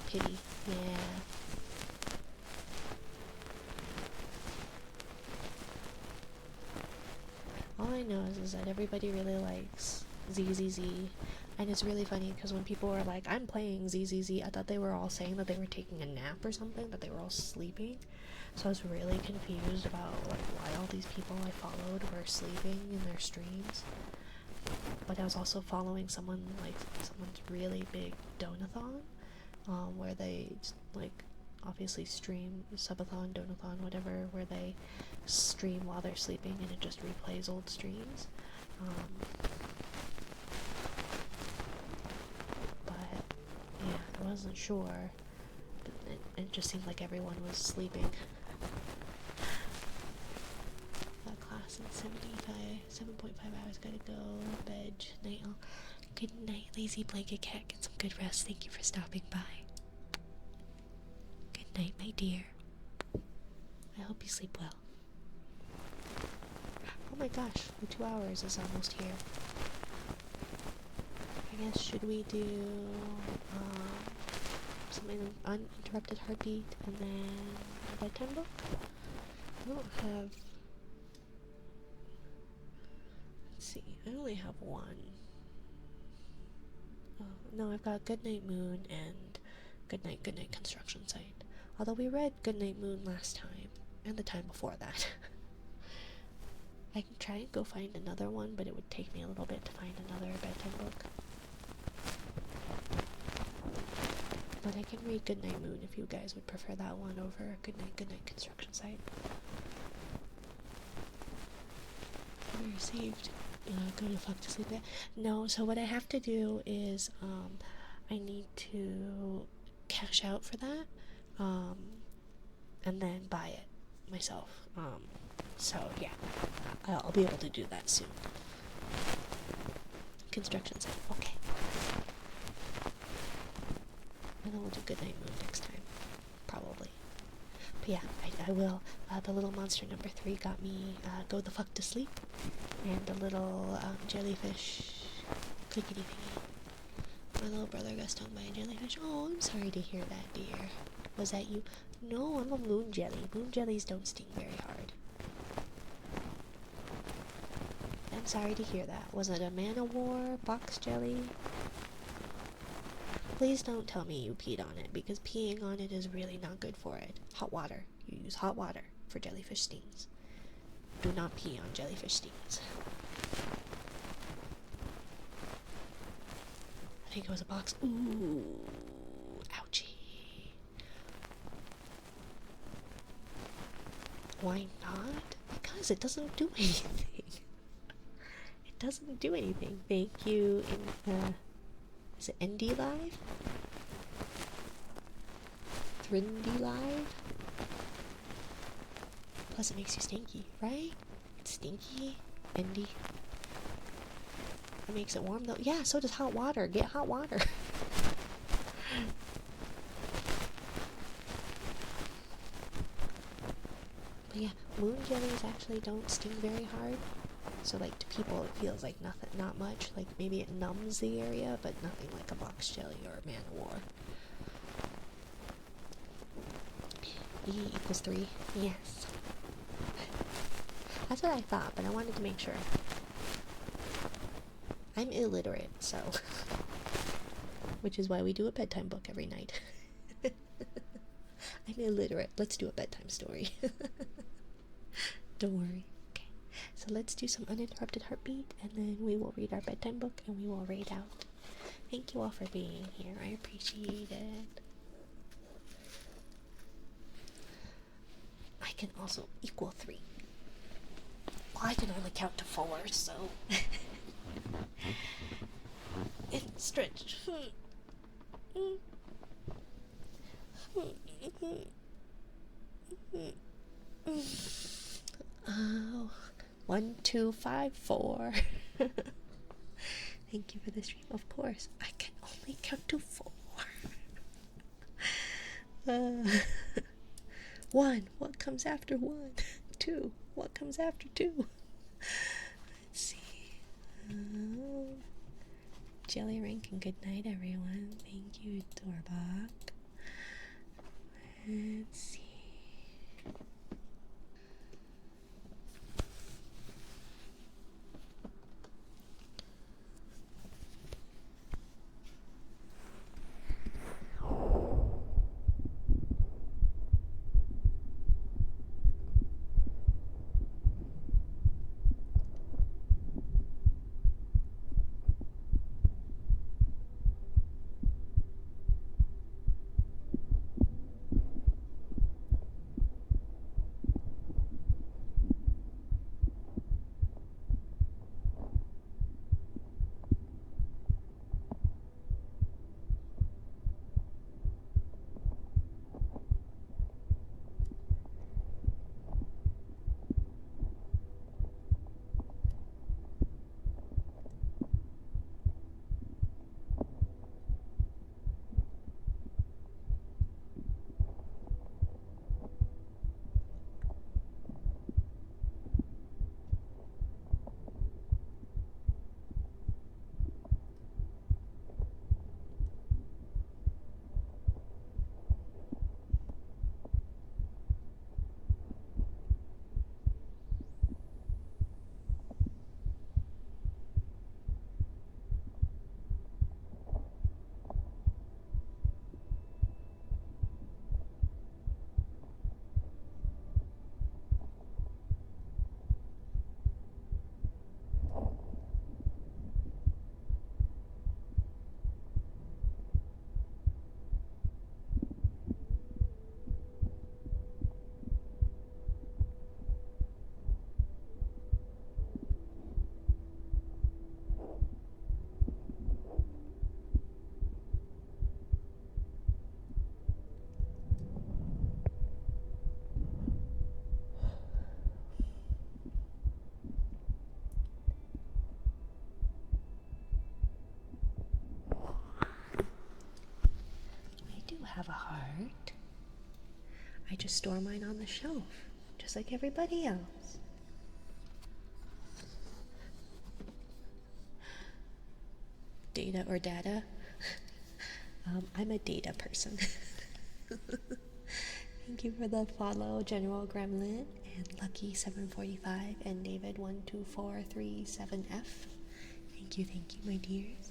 Pity. Yeah. All I know is that everybody really likes ZZZ, and it's really funny because when people were like, I'm playing ZZZ, I thought they were all saying that they were taking a nap or something, that they were all sleeping. So I was really confused about, like, why all these people I followed were sleeping in their streams. But I was also following someone's really big donathon, where they, like, obviously stream subathon, donathon, whatever, where they stream while they're sleeping and it just replays old streams. But yeah, I wasn't sure. But it just seemed like everyone was sleeping. That class in 7.5 hours, gotta go, bed, night. Good night, lazy blanket cat, get some good rest, thank you for stopping by. Good night, my dear. I hope you sleep well. Oh my gosh, the 2 hours is almost here. I guess, should we do something uninterrupted heartbeat and then a bedtime book? I don't have... Let's see, I only have one. Oh, no, I've got Goodnight Moon and Goodnight Construction Site. Although we read Goodnight Moon last time, and the time before that. I can try and go find another one, but it would take me a little bit to find another bedtime book. But I can read Goodnight Moon if you guys would prefer that one over Goodnight Construction Site. We received go to fuck to sleep yet? No, so what I have to do is I need to cash out for that and then buy it myself. So yeah, I'll be able to do that soon. Construction site, okay. And then we'll do Goodnight Moon next time, probably. But yeah, I will. The little monster number 3 got me go the fuck to sleep, and the little jellyfish clickety thingy. My little brother got stung by a jellyfish. Oh, I'm sorry to hear that, dear. Was that you? No, I'm a moon jelly. Moon jellies don't sting very hard. I'm sorry to hear that. Was it a Man-O-War box jelly? Please don't tell me you peed on it, because peeing on it is really not good for it. Hot water. You use hot water for jellyfish stings. Do not pee on jellyfish stings. I think it was a box. Ooh, ouchie. Why not? Because does. It doesn't do anything. It doesn't do anything. Thank you. Is it ND Live? Thrindy Live? Plus it makes you stinky, right? It's stinky. ND. It makes it warm though. Yeah, so does hot water. Get hot water. But yeah, moon jellies actually don't sting very hard. So like to people it feels like nothing, not much. Like maybe it numbs the area, but nothing like a box jelly or a man of war. E equals 3. Yes. That's what I thought, but I wanted to make sure. I'm illiterate, so. Which is why we do a bedtime book every night. I'm illiterate. Let's do a bedtime story. Don't worry. Okay. So let's do some uninterrupted heartbeat, and then we will read our bedtime book, and we will read out. Thank you all for being here. I appreciate it. I can also equal 3. Well, I can only count to 4, so. And stretch. Oh, 1, 2, 5, 4. Thank you for the stream. Of course, I can only count to 4. 1. What comes after 1? 2. What comes after 2? Let's see. Jelly Rank and good night, everyone. Thank you, Dorbach. Let's see. Have a heart. I just store mine on the shelf, just like everybody else. Data or data? I'm a data person. Thank you for the follow, General Gremlin, and Lucky745, and David12437F. Thank you, my dears.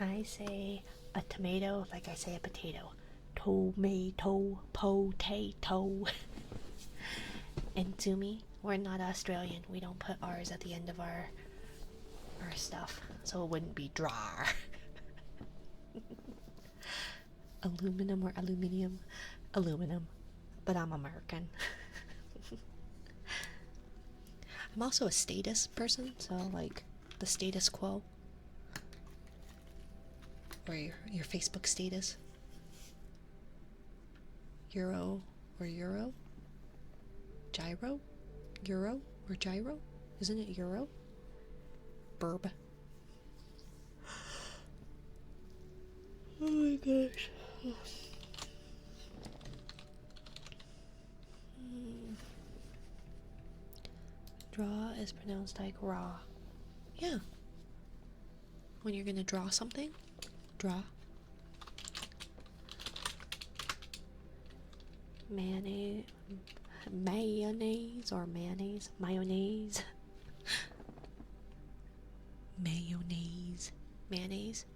I say a tomato like I say a potato. Tomato, potato. And to me, we're not Australian. We don't put R's at the end of our stuff, so it wouldn't be drar. Aluminum or aluminium? Aluminum. But I'm American. I'm also a status person, so like the status quo. Or your Facebook status. Euro or Euro? Gyro? Euro or gyro? Isn't it Euro? Burb. Oh my gosh. Draw is pronounced like raw. Yeah. When you're gonna draw something, draw. Mayonnaise or mayonnaise? Mayonnaise. Mayonnaise. Mayonnaise.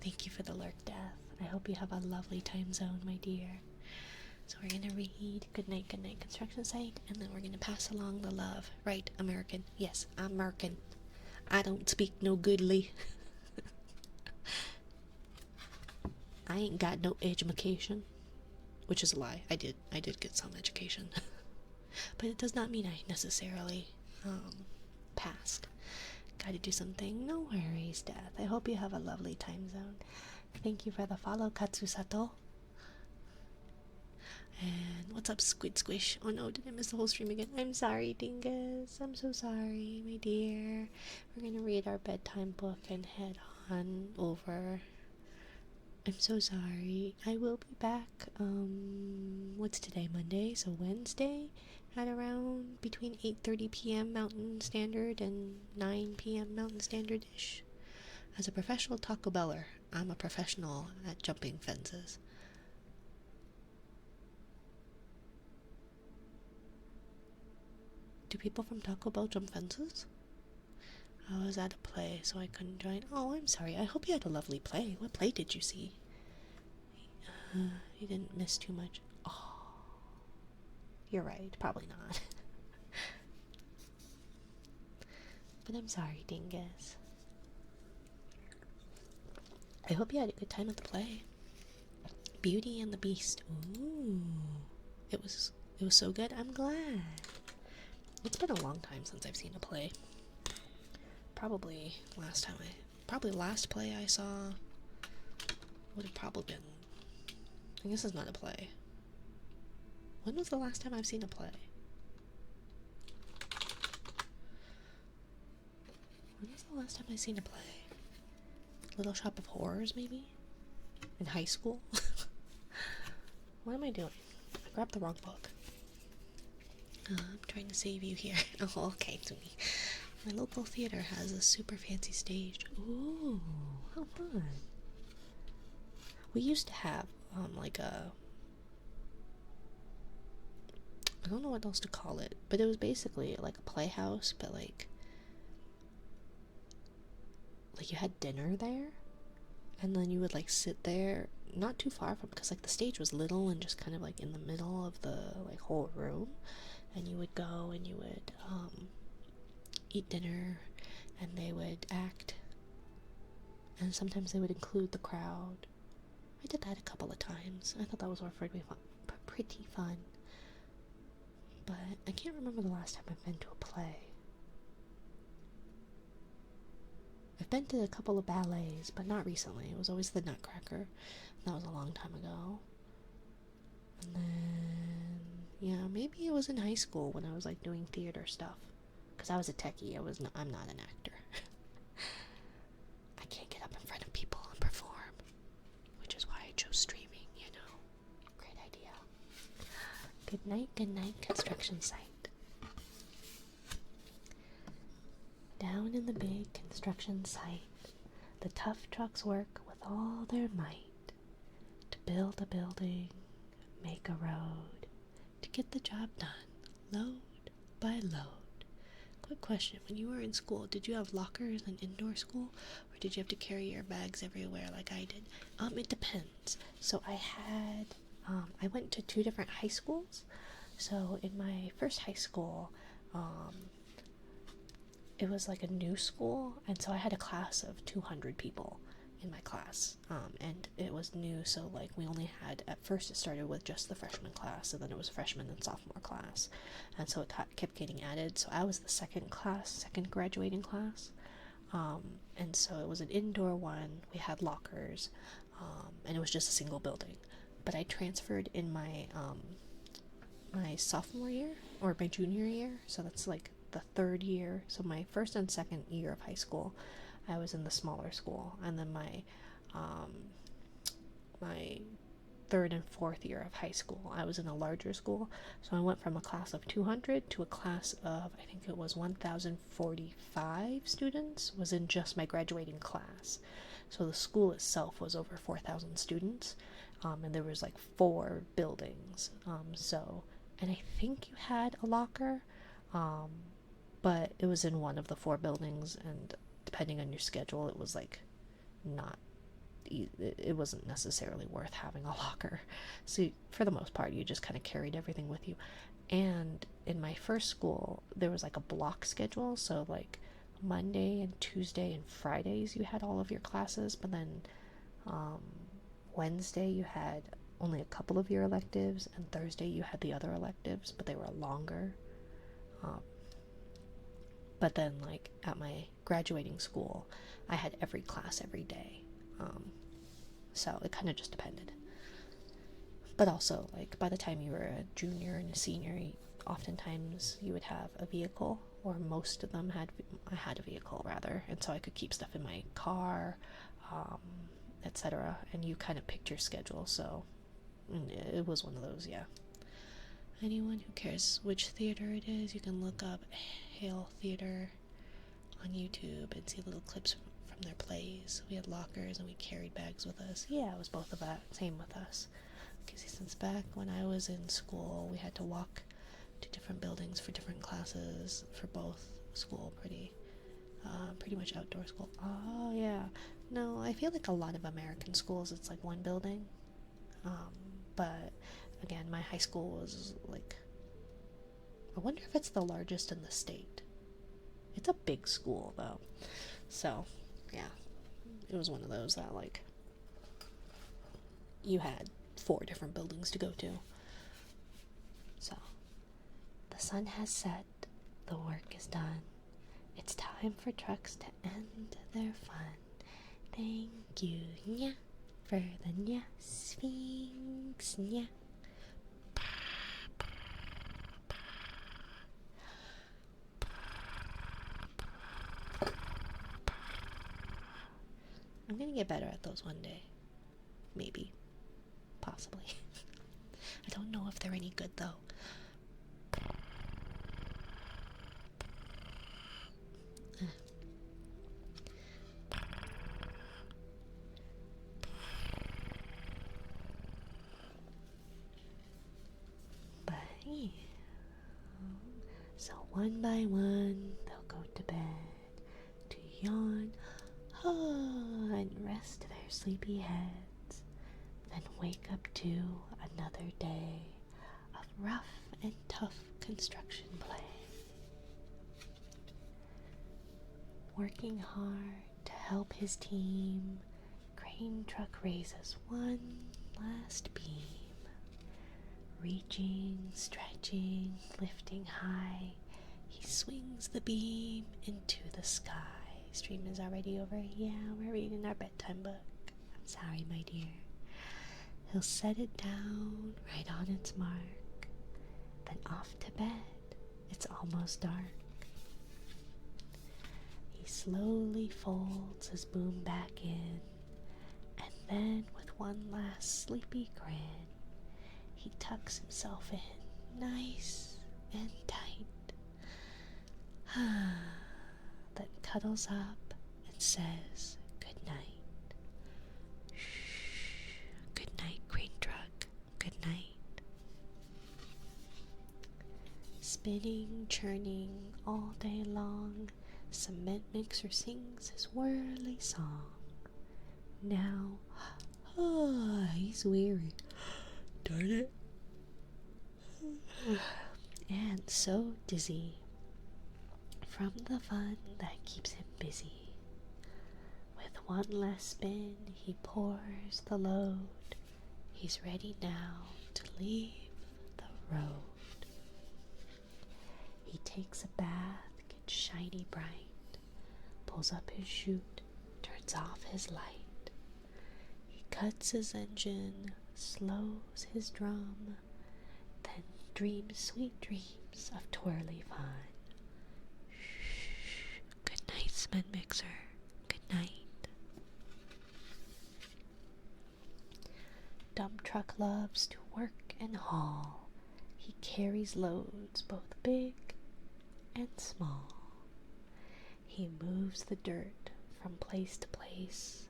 Thank you for the lurk, Death. I hope you have a lovely time zone, my dear. So we're gonna read Good Night Construction Site, and then we're gonna pass along the love. Right, American. Yes, I'm American. I don't speak no goodly. I ain't got no education. Which is a lie. I did get some education. But it does not mean I necessarily passed. Gotta do something. No worries, Death. I hope you have a lovely time zone. Thank you for the follow, Katsusato. And what's up, Squid Squish? Oh no, did I miss the whole stream again? I'm sorry, Dingus. I'm so sorry, my dear. We're gonna read our bedtime book and head on over. I'm so sorry. I will be back, what's today, Monday? So Wednesday at around between 8:30 p.m. Mountain Standard and 9 p.m. Mountain Standard-ish. As a professional Taco Beller, I'm a professional at jumping fences. Do people from Taco Bell jump fences? I was at a play, so I couldn't join. Oh, I'm sorry. I hope you had a lovely play. What play did you see? You didn't miss too much. Oh, you're right. Probably not. But I'm sorry, Dingus. I hope you had a good time at the play. Beauty and the Beast. Ooh. It was so good. I'm glad. It's been a long time since I've seen a play. Probably last play I saw would have probably been, I guess it's not a play. When was the last time I've seen a play? When was the last time I've seen a play? Little Shop of Horrors, maybe? In high school? What am I doing? I grabbed the wrong book. I'm trying to save you here. Oh, okay, Sumi. My local theater has a super fancy stage. Ooh, how fun. We used to have, like a... I don't know what else to call it, but it was basically like a playhouse, but like you had dinner there, and then you would like sit there, not too far from, because like the stage was little and just kind of like in the middle of the like whole room, and you would go and you would eat dinner, and they would act, and sometimes they would include the crowd. I did that a couple of times. I thought that was pretty fun. But I can't remember the last time I've been to a play. I've been to a couple of ballets, but not recently. It was always the Nutcracker. That was a long time ago. And then, yeah, maybe it was in high school when I was like doing theater stuff. Because I was a techie. I'm not an actor. I can't get up in front of people and perform, which is why I chose streaming, you know. Great idea. Good night, construction site. Down in the big construction site, the tough trucks work with all their might to build a building, make a road, to get the job done, load by load. quick question. When you were in school, did you have lockers in indoor school? Or did you have to carry your bags everywhere like I did? It depends. So I went to two different high schools. So in my first high school, it was like a new school, and so I had a class of 200 people in my class, and it was new, so like we only had, at first it started with just the freshman class, and then it was freshman and sophomore class, and so it kept getting added. So I was the second graduating class, and so it was an indoor one. We had lockers, and it was just a single building. But I transferred in my my sophomore year or my junior year, so that's like the third year. So my first and second year of high school, I was in the smaller school, and then my third and fourth year of high school, I was in a larger school. So I went from a class of 200 to a class of, I think it was 1,045 students, was in just my graduating class. So the school itself was over 4,000 students, and there was like 4 buildings. And I think you had a locker, but it was in one of the 4 buildings, and depending on your schedule, it was like not, it wasn't necessarily worth having a locker. So for the most part, you just kind of carried everything with you. And in my first school, there was like a block schedule, so like Monday and Tuesday and Fridays you had all of your classes, but then Wednesday you had only a couple of your electives, and Thursday you had the other electives, but they were longer. But then, like, at my graduating school, I had every class every day. So it kind of just depended. But also, like, by the time you were a junior and a senior, oftentimes you would have a vehicle, or most of them had, I had a vehicle, rather, and so I could keep stuff in my car, etc. And you kind of picked your schedule, so it was one of those, yeah. Anyone who cares which theater it is, you can look up Hale Theater on YouTube and see little clips from their plays. We had lockers and we carried bags with us. Yeah, it was both of that. Same with us. Because since back when I was in school, we had to walk to different buildings for different classes for both school. Pretty much outdoor school. Oh yeah. No, I feel like a lot of American schools, it's like one building. But again, my high school was like, I wonder if it's the largest in the state. It's a big school though. So yeah, it was one of those that like you had 4 different buildings to go to. So the sun has set, the work is done. It's time for trucks to end their fun. Thank you, nya, for the nya sphinx, nya. I'm gonna get better at those one day. Maybe. Possibly. I don't know if they're any good though. But yeah. So one by one, they'll go to bed to yawn, and rest their sleepy heads, then wake up to another day of rough and tough construction play. Working hard to help his team, Crane Truck raises one last beam. Reaching, stretching, lifting high, he swings the beam into the sky. Stream is already over. Yeah, we're reading our bedtime book. I'm sorry, my dear. He'll set it down right on its mark, then off to bed. It's almost dark. He slowly folds his boom back in, and then with one last sleepy grin, he tucks himself in nice and tight. Then cuddles up and says good night. Shh. Good night, Crane Truck. Good night. Spinning, churning all day long, cement mixer sings his whirly song. Now, he's weary. Darn it. And so dizzy from the fun that keeps him busy. With one last spin, he pours the load. He's ready now to leave the road. He takes a bath, gets shiny bright, pulls up his chute, turns off his light. He cuts his engine, slows his drum, then dreams sweet dreams of twirly fun. Shh. Good night, cement mixer. Good night. Dump truck loves to work and haul. He carries loads both big and small. He moves the dirt from place to place,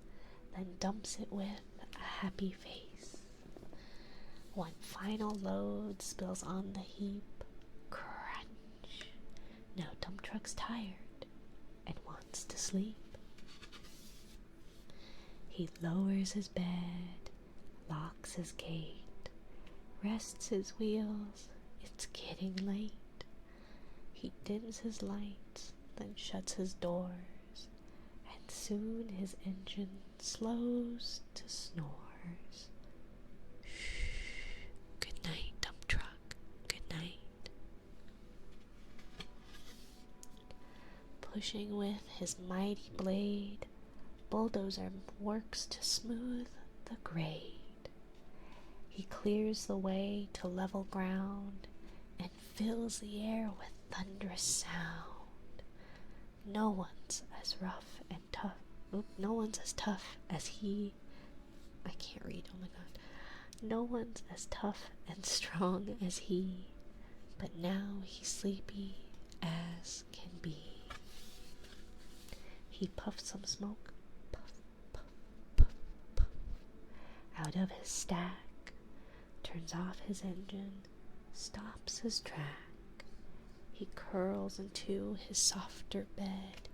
then dumps it with a happy face. One final load spills on the heap. Crunch. Now dump truck's tired and wants to sleep. He lowers his bed, locks his gate, rests his wheels. It's getting late. He dims his lights, then shuts his doors, and soon his engine slows to snores. Shh. Good night, dump truck. Good night. Pushing with his mighty blade, bulldozer works to smooth the grade. He clears the way to level ground and fills the air with thunderous sound. No one's as rough and tough. No one's as tough as he. I can't read, oh my god. No one's as tough and strong as he, but now he's sleepy as can be. He puffs some smoke, puff, puff, puff, puff, out of his stack, turns off his engine, stops his track. He curls into his softer bed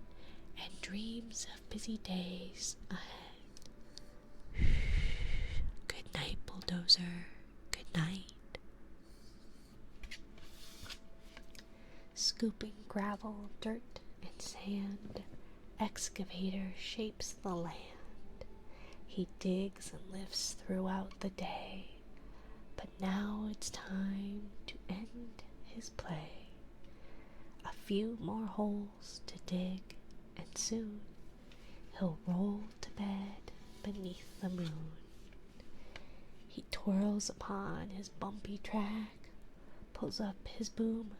and dreams of busy days ahead. Good night, bulldozer. Good night. Scooping gravel, dirt, and sand, excavator shapes the land. He digs and lifts throughout the day, but now it's time to end his play. A few more holes to dig, and soon he'll roll to bed beneath the moon. He twirls upon his bumpy track, pulls up his boom,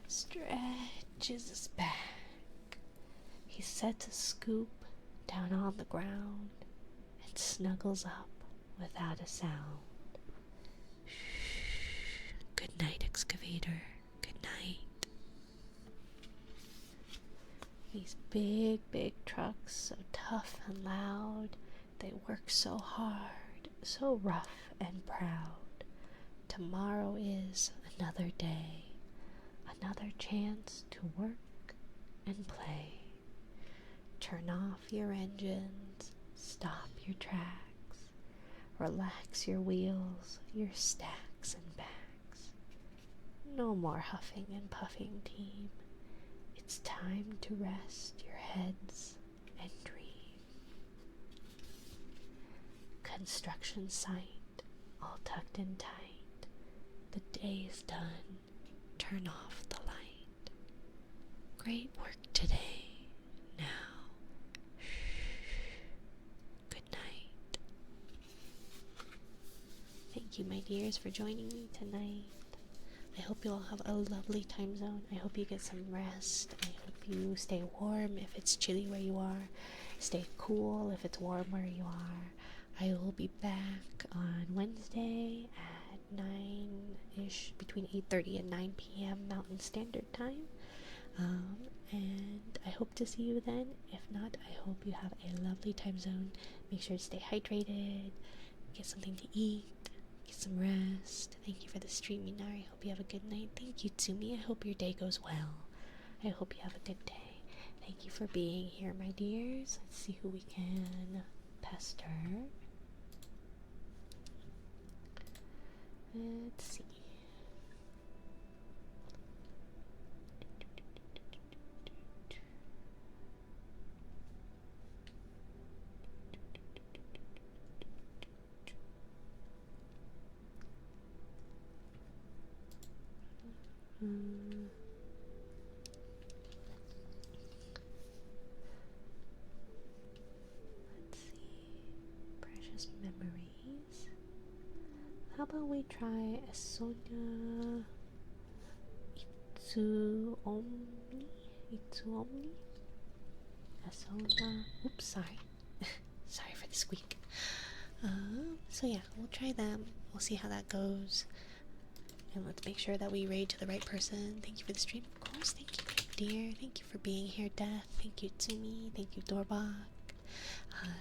stretches his back. He sets a scoop down on the ground and snuggles up without a sound. Shh. Good night, excavator. Good night. These big, big trucks, so tough and loud, they work so hard, so rough and proud. Tomorrow is another day, another chance to work and play. Turn off your engines, stop your tracks, relax your wheels, your stacks and backs. No more huffing and puffing, team. It's time to rest your heads and dream. Construction site, all tucked in tight. The day is done. Turn off the light. Great work today. Now, shh. Good night. Thank you, my dears, for joining me tonight. I hope you all have a lovely time zone. I hope you get some rest. I hope you stay warm if it's chilly where you are. Stay cool if it's warm where you are. I will be back on Wednesday at 9-ish, between 8:30 and 9 p.m. Mountain Standard Time. And I hope to see you then. If not, I hope you have a lovely time zone. Make sure to stay hydrated, get something to eat, Get some rest. Thank you for the stream, Minar. I hope you have a good night. Thank you, Tsumi. I hope your day goes well. I hope you have a good day. Thank you for being here, my dears. Let's see who we can pester. Let's see. Let's see. Precious memories. How about we try a Sonia Itsuomi? Itsuomi? A Sonia. Oops, sorry. Sorry for the squeak. So yeah, we'll try them. We'll see how that goes. And let's make sure that we raid to the right person. Thank you for the stream, of course. Thank you, dear. Thank you for being here, Death. Thank you, Tsumi. Thank you, Dorbach.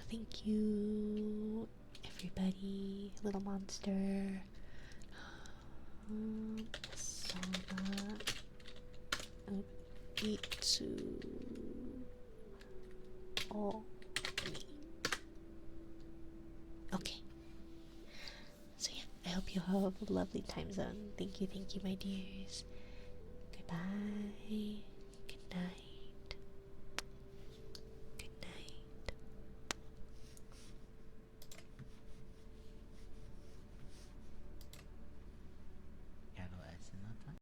Thank you, everybody. Little Monster. Sona. Itsu. Oh, me. Okay. So yeah, I hope you have a lovely time zone. Thank you, my dears. Goodbye. Good night.